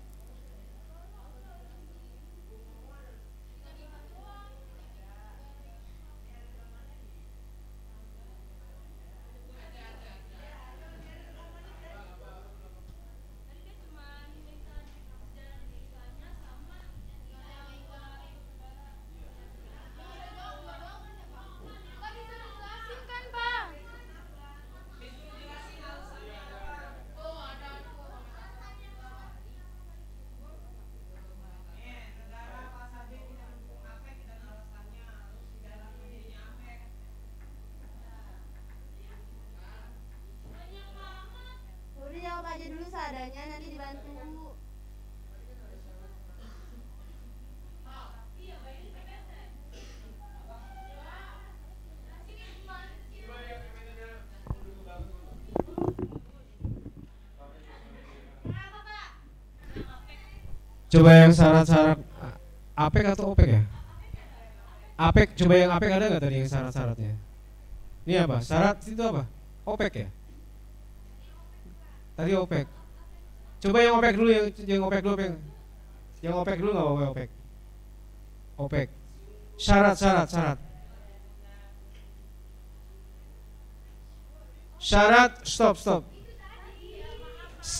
Medianya nanti dibantu. Coba yang syarat-syarat APEK atau OPEK ya? APEK, coba yang APEK ada nggak tadi yang syarat-syaratnya? Ini apa? Syarat itu apa? OPEK ya? Tadi OPEK. Coba yang OPEK dulu, yang OPEK dulu, yang OPEK dulu nggak apa-apa OPEK. OPEK. Syarat. Syarat, stop.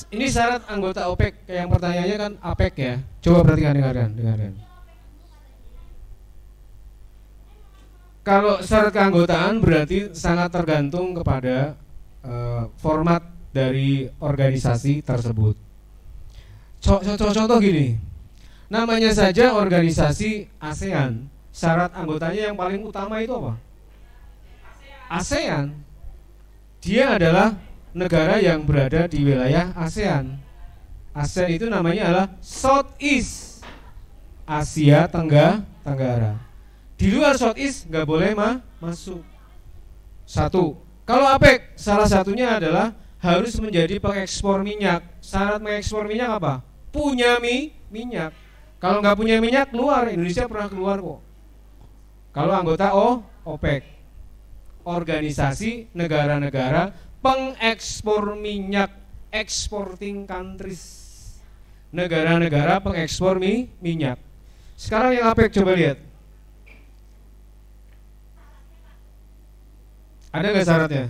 Ini syarat anggota OPEK. Yang pertanyaannya kan APEK ya. Coba perhatikan, dengarkan. Kalau syarat keanggotaan berarti sangat tergantung kepada format dari organisasi tersebut. Contoh gini, namanya saja organisasi ASEAN, syarat anggotanya yang paling utama itu apa? ASEAN. Dia adalah negara yang berada di wilayah ASEAN. ASEAN itu namanya adalah Southeast Asia Tenggara. Di luar Southeast nggak boleh masuk. Satu. Kalau APEK salah satunya adalah harus menjadi pengekspor minyak. Syarat mengekspor minyak apa? Punya minyak. Kalau nggak punya minyak keluar. Indonesia pernah keluar kok. Kalau anggota OPEC, organisasi negara-negara pengekspor minyak, exporting countries, negara-negara pengekspor minyak. Sekarang yang APEC coba lihat. Ada nggak syaratnya?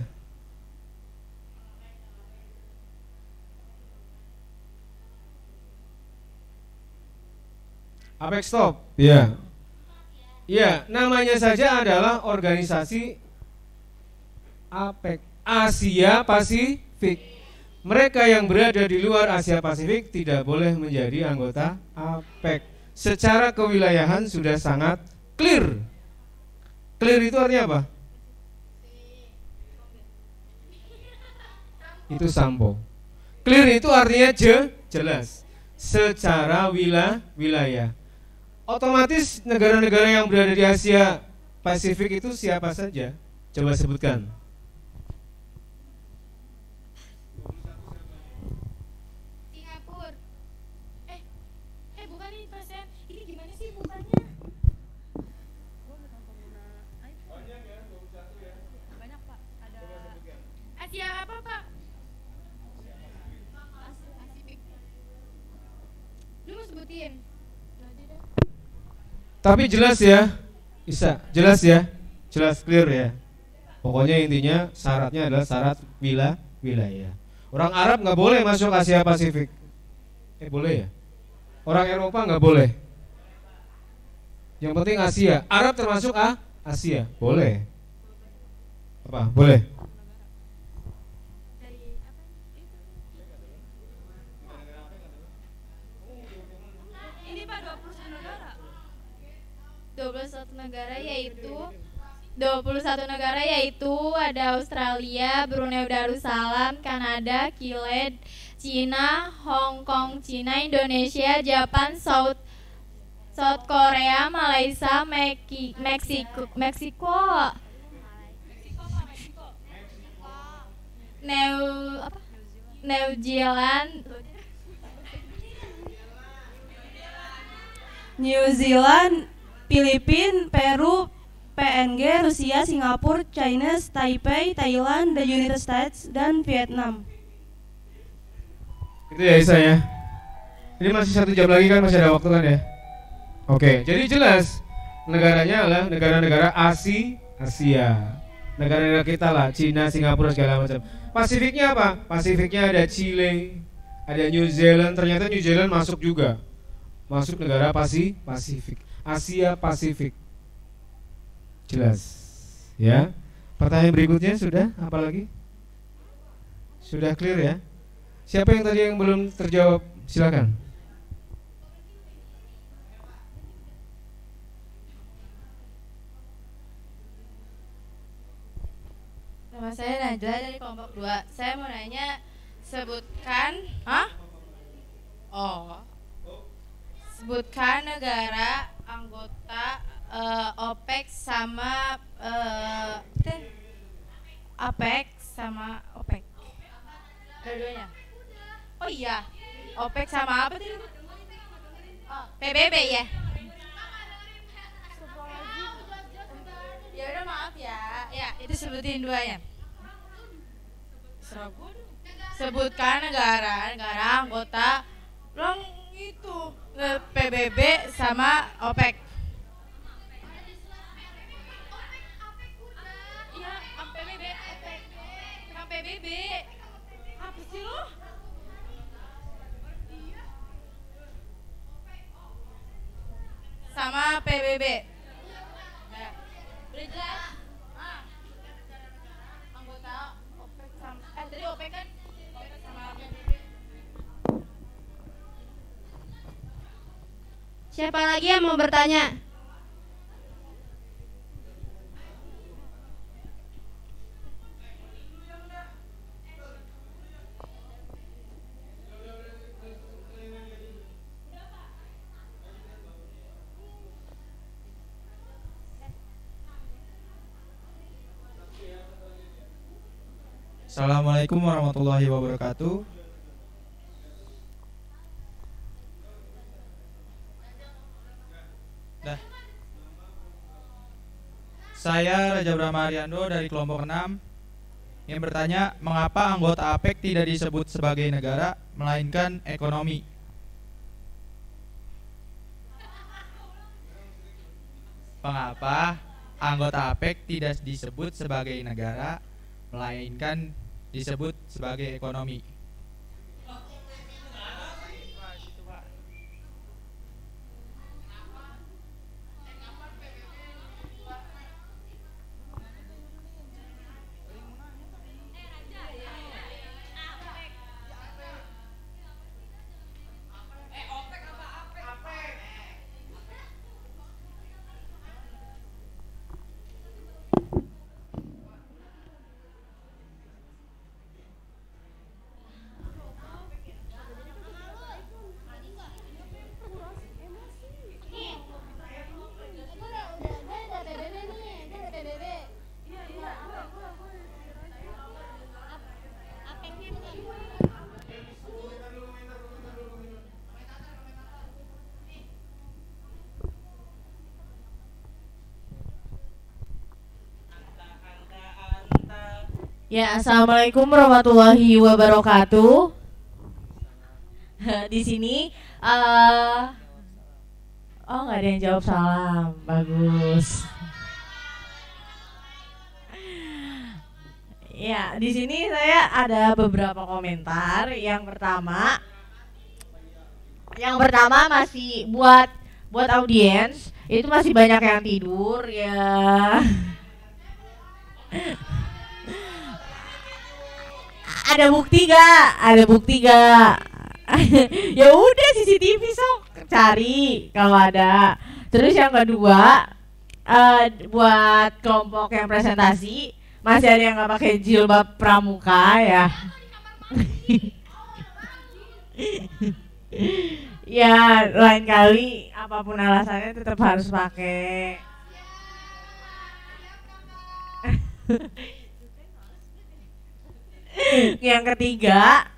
APEC stop. Ya. Ya, namanya saja adalah organisasi APEC, Asia Pasifik. Mereka yang berada di luar Asia Pasifik tidak boleh menjadi anggota APEC. Secara kewilayahan sudah sangat clear. Clear itu artinya apa? Itu sampo. Clear itu artinya jelas. Secara wilayah. Otomatis negara-negara yang berada di Asia Pasifik itu siapa saja? Coba sebutkan. Singapura. Bukan ini pasien. Ini gimana sih bukannya? Banyak Pak. Ada Asia apa Pak? Pasifik. Lu mau sebutin? Tapi jelas ya, bisa jelas ya, jelas clear ya. Pokoknya intinya syaratnya adalah syarat wilayah. Orang Arab nggak boleh masuk Asia Pasifik. Boleh ya? Orang Eropa nggak boleh. Yang penting Asia. Arab termasuk Asia, boleh. Apa? Boleh. Ini Pak 21 negara. 21 negara yaitu ada Australia, Brunei Darussalam, Kanada, Chile, Cina, Hong Kong, Cina, Indonesia, Jepang, South Korea, Malaysia, Meksiko, New Zealand, Filipina, Peru, PNG, Rusia, Singapura, China, Taipei, Thailand, the United States, dan Vietnam. Itu ya Isa ya. Ini masih 1 jam lagi kan, masih ada waktu kan ya. Oke, jadi jelas negaranya adalah negara-negara Asia. Negara-negara kita lah, Cina, Singapura segala macam. Pasifiknya apa? Pasifiknya ada Chile, ada New Zealand. Ternyata New Zealand masuk juga. Masuk negara Pasifik. Asia Pasifik. Jelas. Ya. Pertanyaan berikutnya sudah apa lagi? Sudah clear ya? Siapa yang tadi yang belum terjawab? Silakan. Nama saya Najla dari kelompok 2. Saya mau nanya, sebutkan Oh. Sebutkan negara anggota OPEC sama APEC sama OPEC. Dua-duanya. Oh iya. OPEC sama apa tadi? Oh, PBB ya. Ya udah maaf ya. Ya, itu sebutin duanya. Sebutkan negara anggota long itu PBB sama OPEC. Iya, PBB, OPEC. PBB. Apa sih lo? Sama PBB. Nah, udah jelas. Anggota OPEC sama tadi OPEC kan OPEC sama PBB. Siapa lagi yang mau bertanya? Assalamualaikum warahmatullahi wabarakatuh. Saya Raja Brahma Ariando dari kelompok 6 yang bertanya, mengapa anggota APEC tidak disebut sebagai negara melainkan ekonomi? Mengapa anggota APEC tidak disebut sebagai negara melainkan disebut sebagai ekonomi? Ya, assalamualaikum warahmatullahi wabarakatuh. Di sini, oh nggak ada yang jawab salam, bagus. Ya, di sini saya ada beberapa komentar. Yang pertama masih buat audiens itu masih banyak yang tidur ya. Ada bukti gak? Ya udah CCTV sok cari kalau ada. Terus yang kedua, buat kelompok yang presentasi masih ada yang nggak pakai jilbab pramuka ya. Ya lain kali apapun alasannya tetap harus pakai. Yang ketiga,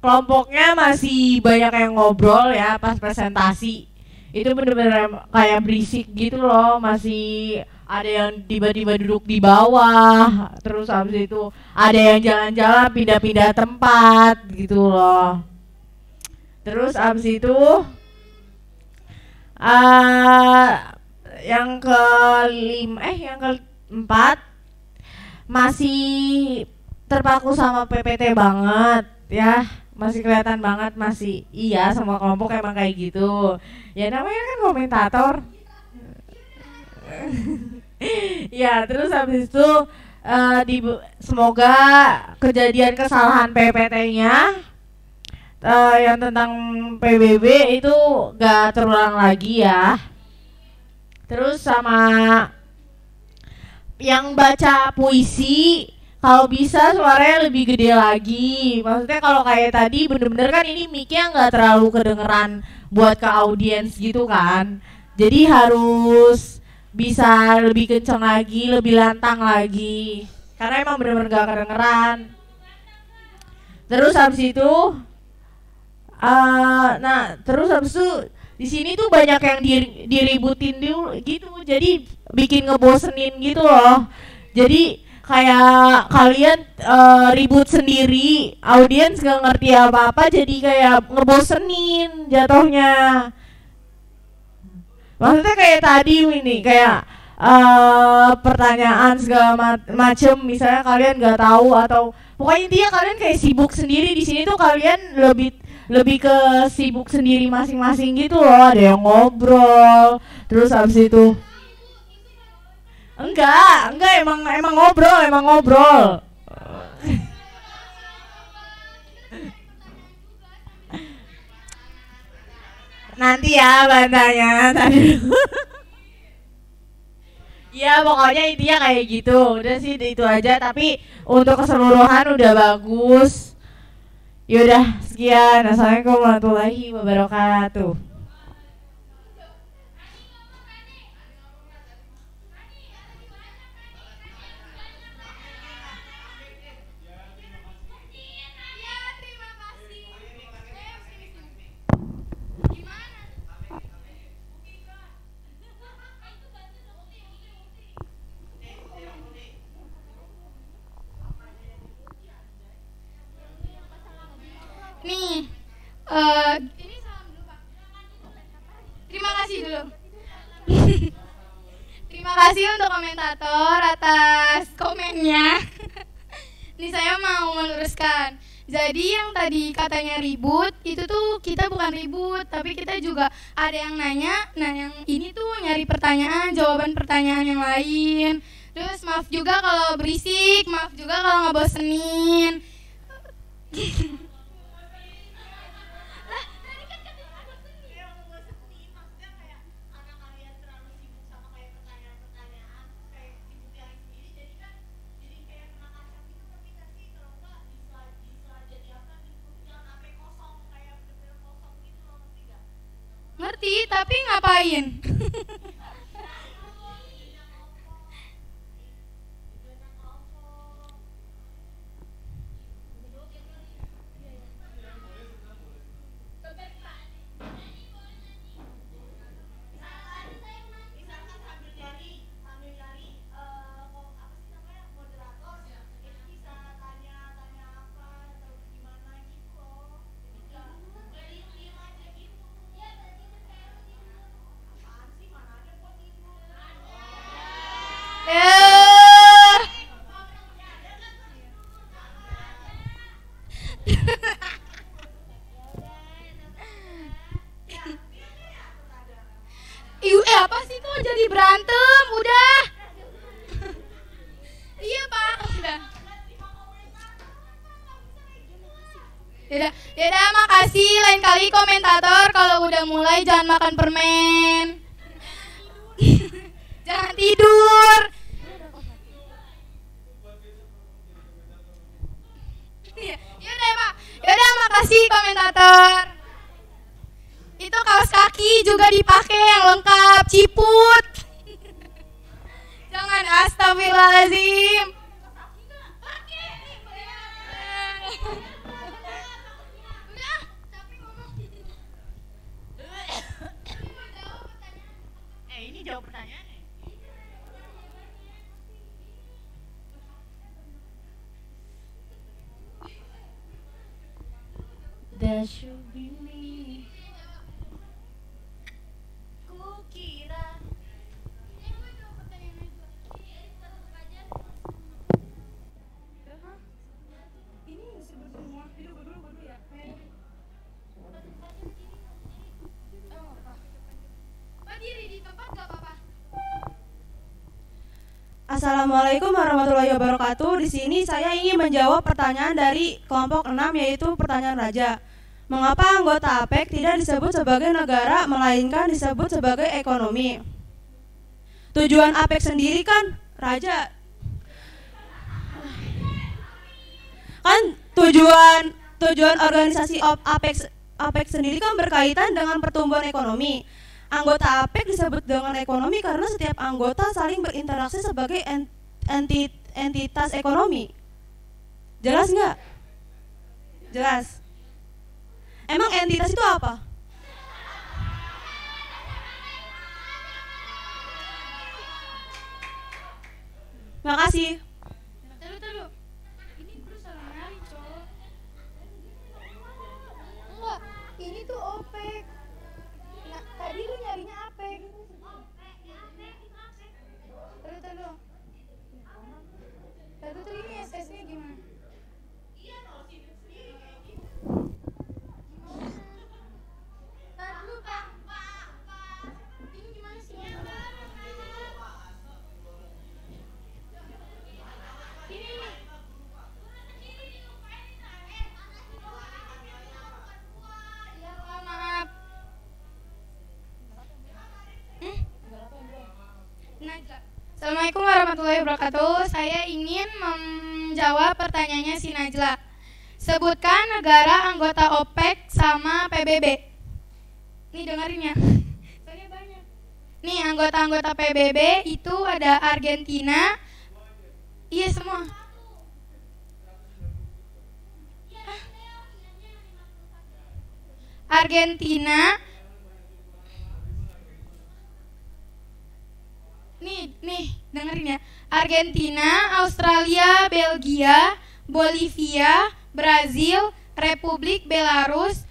kelompoknya masih banyak yang ngobrol ya pas presentasi. Itu bener-bener kayak berisik gitu loh. Masih ada yang tiba-tiba duduk di bawah. Terus habis itu ada yang jalan-jalan pindah-pindah tempat gitu loh. Terus habis itu yang keempat masih terpaku sama PPT banget ya, masih kelihatan banget masih iya semua kelompok emang kayak gitu ya, namanya kan komentator. Ya terus habis itu semoga kejadian kesalahan PPT-nya yang tentang PBB itu gak terulang lagi ya. Terus sama yang baca puisi, kalau bisa suaranya lebih gede lagi. Maksudnya kalau kayak tadi bener-bener kan ini mic-nya nggak terlalu kedengeran buat ke audiens gitu kan. Jadi harus bisa lebih kenceng lagi, lebih lantang lagi. Karena emang bener-bener nggak kedengeran. Terus habis itu, terus habis itu di sini tuh banyak yang diributin dulu gitu. Jadi bikin ngebosenin gitu loh. Jadi kayak kalian ribut sendiri, audiens gak ngerti apa-apa, jadi kayak ngebosenin jatuhnya. Maksudnya kayak tadi ini kayak pertanyaan segala macem, misalnya kalian gak tahu atau pokoknya intinya kalian kayak sibuk sendiri. Di sini tuh kalian lebih ke sibuk sendiri masing-masing gitu loh. Ada yang ngobrol, terus habis itu Enggak, emang ngobrol. Nanti ya bantanya tadi. Ya pokoknya intinya kayak gitu. Udah sih itu aja, tapi untuk keseluruhan udah bagus. Yaudah sekian. Assalamualaikum warahmatullahi wabarakatuh. Nih, ini salam dulu Pak. Terima kasih dulu. Terima kasih untuk komentator atas komennya. Nih saya mau meluruskan. Jadi yang tadi katanya ribut, itu tuh kita bukan ribut, tapi kita juga ada yang nanya. Nah yang ini tuh nyari pertanyaan, jawaban pertanyaan yang lain. Terus maaf juga kalau berisik, maaf juga kalau ngebosenin. Ngerti, tapi ngapain? Apa sih kok jadi berantem? Udah. Iya Pak, udah. Yaudah, makasih. Lain kali komentator kalau udah mulai jangan makan permen. Jangan tidur. Yaudah Pak. Yaudah, makasih komentator. Itu kaos kaki juga dipakai yang lengkap, ciput. Jangan, astagfirullahaladzim. Ini jawab pertanyaannya. That should be me. Assalamualaikum warahmatullahi wabarakatuh. Di sini saya ingin menjawab pertanyaan dari kelompok 6, yaitu pertanyaan Raja. Mengapa anggota APEC tidak disebut sebagai negara melainkan disebut sebagai ekonomi? Tujuan APEC sendiri kan Raja. Kan tujuan organisasi APEC sendiri kan berkaitan dengan pertumbuhan ekonomi. Anggota APEC disebut dengan ekonomi karena setiap anggota saling berinteraksi sebagai entitas ekonomi. Jelas nggak? Jelas. Emang entitas itu apa? Makasih. Terus. Ini bro salah nyari, Cok. Enggak, ini tuh OPEC. Nah, tadi lu nyarinya APEC. Terus. Terus ini SS-nya gimana? Tadi lu Pak. Ini gimana sih? Assalamualaikum warahmatullahi wabarakatuh. Saya ingin menjawab pertanyaannya si Najla. Sebutkan negara anggota OPEC sama PBB. Nih dengerin ya. Soalnya banyak. Nih anggota-anggota PBB itu ada Argentina. Iya semua. Argentina. Nih, dengerin ya. Argentina, Australia, Belgia, Bolivia, Brazil, Republik Belarus,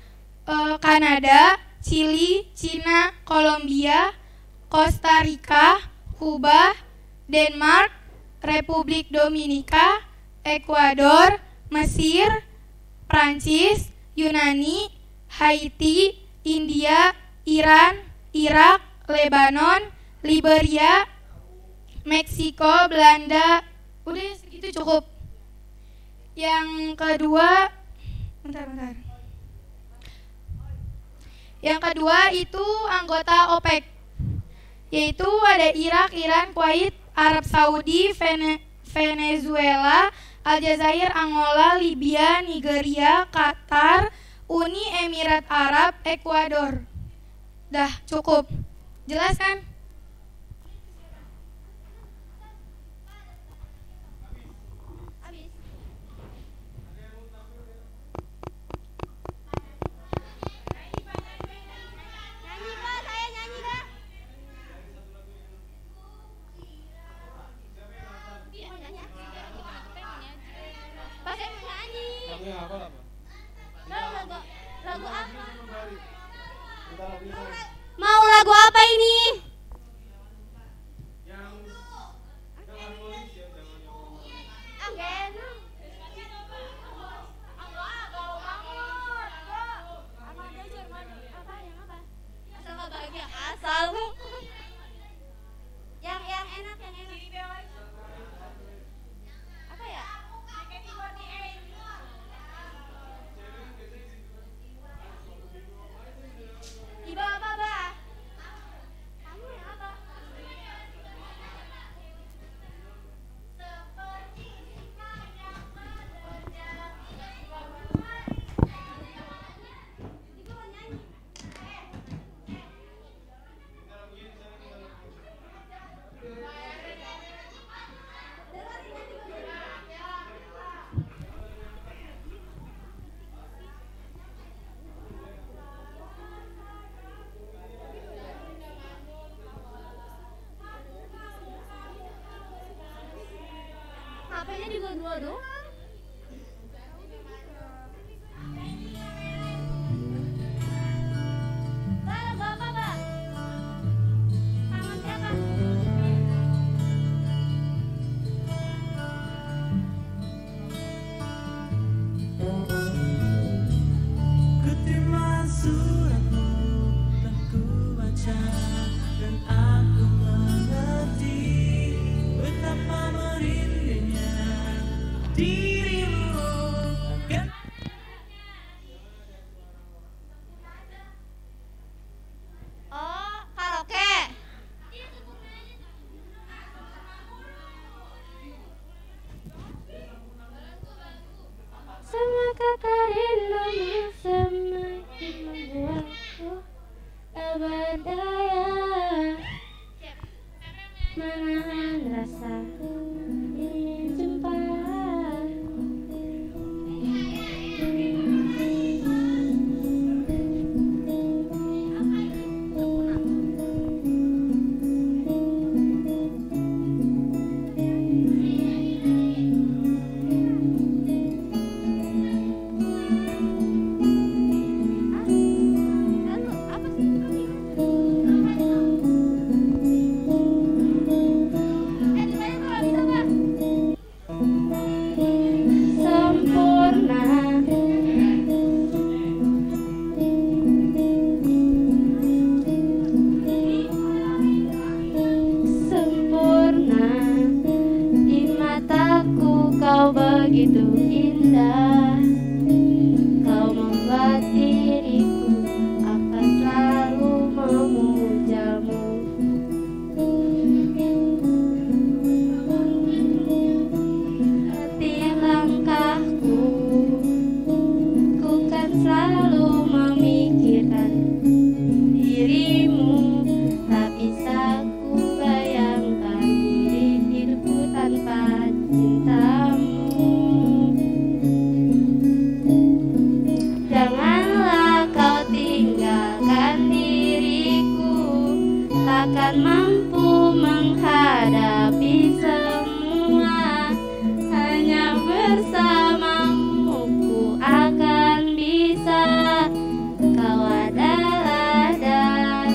Kanada, Chili, Cina, Kolombia, Costa Rica, Kuba, Denmark, Republik Dominika, Ekuador, Mesir, Prancis, Yunani, Haiti, India, Iran, Irak, Lebanon, Liberia, Meksiko, Belanda. Udah segitu cukup. Yang kedua, bentar. Yang kedua itu anggota OPEC, yaitu ada Irak, Iran, Kuwait, Arab Saudi, Venezuela, Aljazair, Angola, Libya, Nigeria, Qatar, Uni Emirat Arab, Ekuador. Dah cukup. Jelas kan? Lagu apa? Mau lagu apa ini? Asal yang enak apa ya? Iba apa? Kamu yang apa? HP-nya juga dua doang. Lagu apa, Bang? Tangan siapa? Kuterima suratmu dan ku baca dan aku mengerti betapa merindingnya dirimu. Oh, karaoke. tak berdaya menahan rasa ingin jumpa. Begitu indah, kau membuat diriku akan selalu memujamu. Setiap langkahku, ku kan selalu memikirkan dirimu. Tak bisa ku bayangkan hidupku tanpa cintamu. Janganlah kau tinggalkan diriku, takkan mampu menghadapi semua. Hanya bersamamu ku akan bisa, kau adalah darah.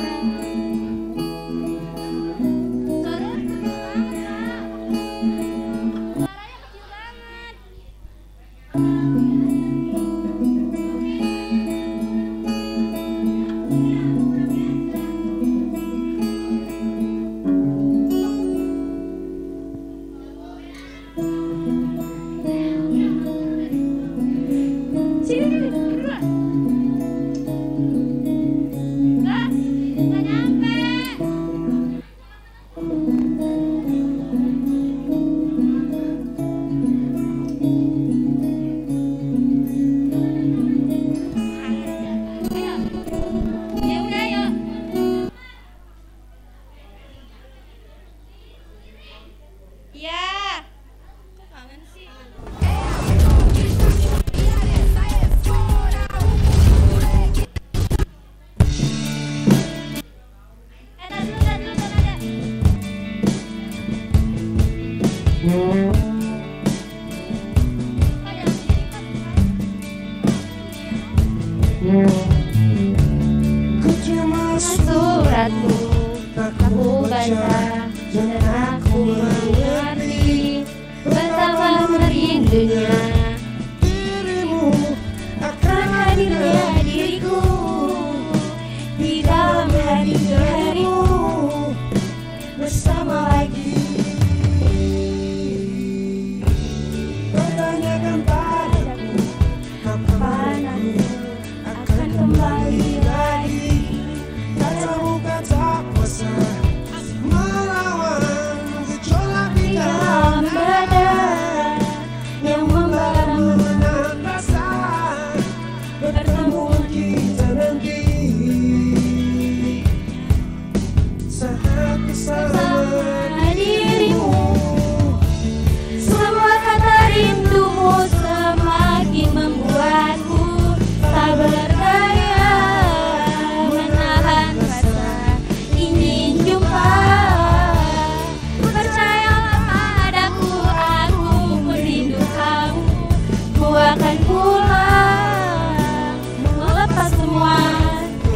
Suratmu aku baca dan aku mengerti betapa merindunya dirimu akan hadirnya diriku di dalam harimu bersama lagi. Pertanyakan padaku kapan aku akan kembali lagi. Katamu kata kuasa melawan gejolak di dalam dada yang membara menahan rasa bertemu kita nanti saat bersama dirimu. Semua kata rindumu semakin membuatku tak berdaya menahan rasa ingin jumpa. Percayalah padaku, aku merindu kamu. Ku akan pulang melepas semua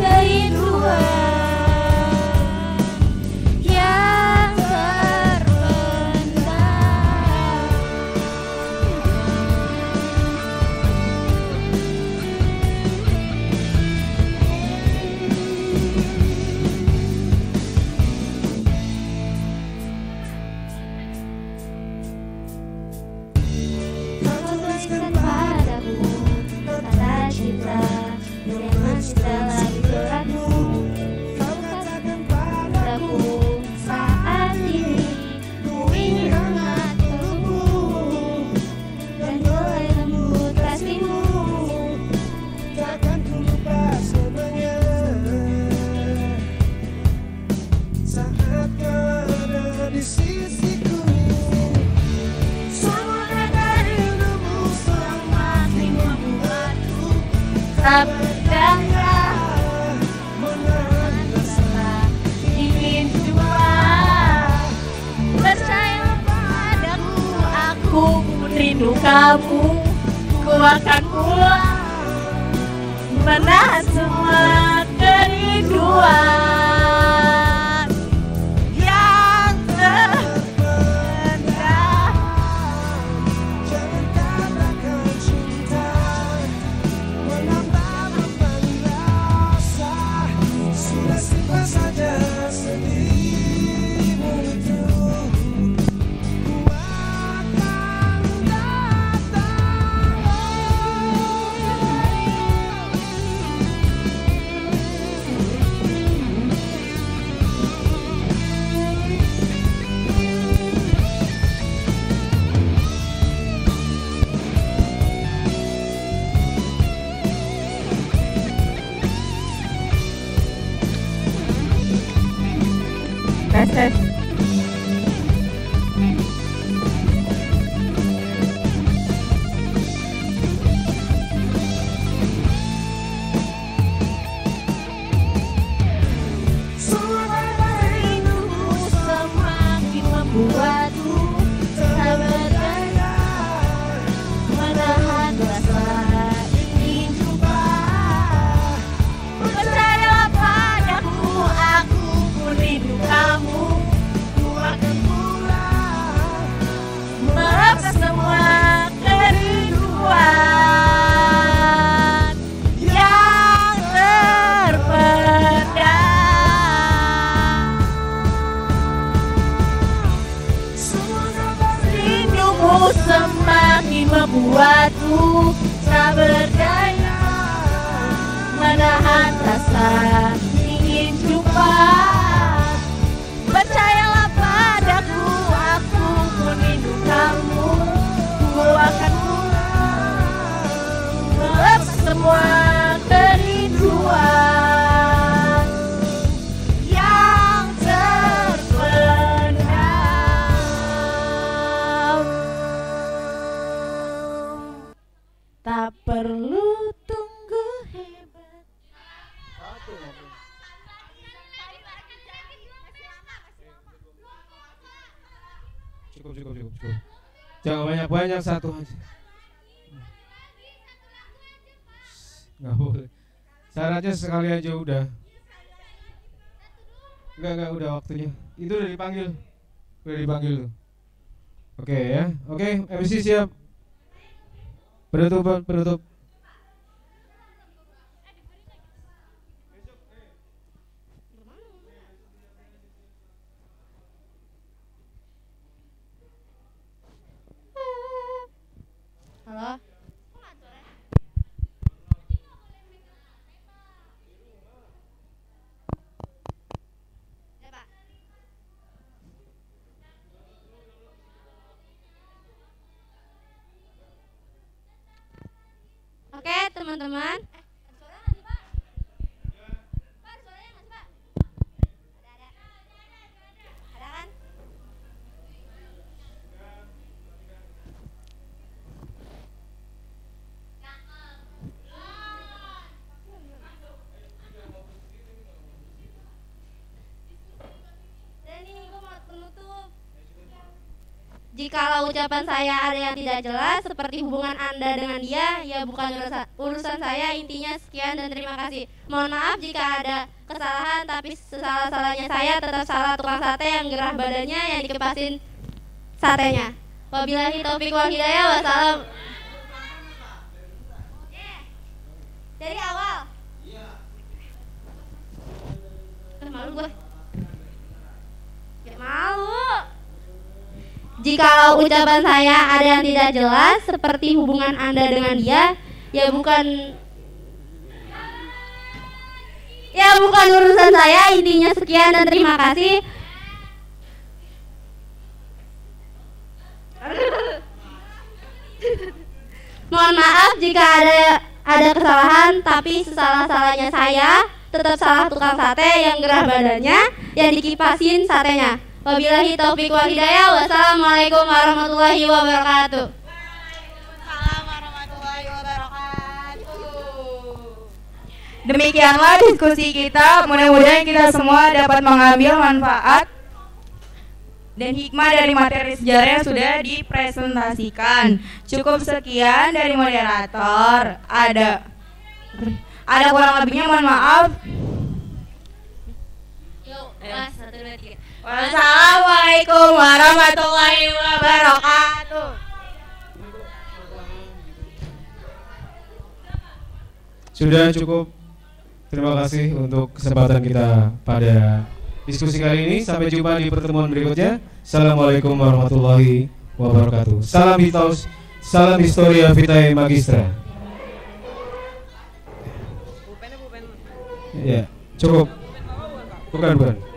kerinduan yang terpendam. Kau tuliskan padaku kata cinta dengan segala suratmu. Kau katakan padaku saat ini ku ingin hangat pelukmu dan mulai lembut kasihmu. Takkan ku lupa semuanya. tak berdaya ingin jumpa. Percaya padaku, aku rindu kamu. Ku akan pulang menahan semua kerinduan yang terpendam. Jangan katakan cinta menambah beban rasa. Sudah simpan saja sedihmu itu. Ku akan tes. rindumu semakin membuatku tak berdaya menahan rasa ingin jumpa. Percayalah padaku, aku pun rindu kamu. Ku akan pulang merapkan semua kerinduan yang terpendam. Rindumu semakin membuatku tak berdaya menahan rasa ingin jumpa. Percayalah padaku, aku pun rindu kamu. Ku akan pulang melepas semua kerinduan yang terpendam. Tak perlu tunggu hebat. Cukup. Jangan banyak-banyak, satu aja. Nggak boleh. Syaratnya sekali aja udah. Enggak udah waktunya. Itu udah dipanggil. Tuh. Oke ya. Oke, MC siap. Penutup. Halo. Oke, teman-teman. Jikalau ucapan saya ada yang tidak jelas seperti hubungan Anda dengan dia, ya bukan urusan saya. Intinya sekian dan terima kasih. Mohon maaf jika ada kesalahan, tapi sesalah-salahnya saya tetap salah tukang sate yang gerah badannya yang dikepasin satenya. Wabillahi taufiq wal hidayah. Wassalam. Dari awal. Malu gue. Gak malu. Jikalau ucapan saya ada yang tidak jelas seperti hubungan Anda dengan dia, ya bukan urusan saya. Intinya sekian dan terima kasih. Mohon maaf jika ada kesalahan, tapi sesalah-salahnya saya tetap salah tukang sate yang gerah badannya yang dikipasin satenya. Wabillahi taufiq wal hidayah. Wassalamualaikum warahmatullahi wabarakatuh. Waalaikumsalam warahmatullahi wabarakatuh. Demikianlah diskusi kita. Mudah-mudahan kita semua dapat mengambil manfaat dan hikmah dari materi sejarah yang sudah dipresentasikan. Cukup sekian dari moderator. Ada kurang lebihnya mohon maaf. Wassalamualaikum warahmatullahi wabarakatuh. Sudah cukup. Terima kasih untuk kesempatan kita pada diskusi kali ini. Sampai jumpa di pertemuan berikutnya. Assalamualaikum warahmatullahi wabarakatuh. Salam Hitos, salam Historia Vitae Magistra. Ya, cukup. Bukan.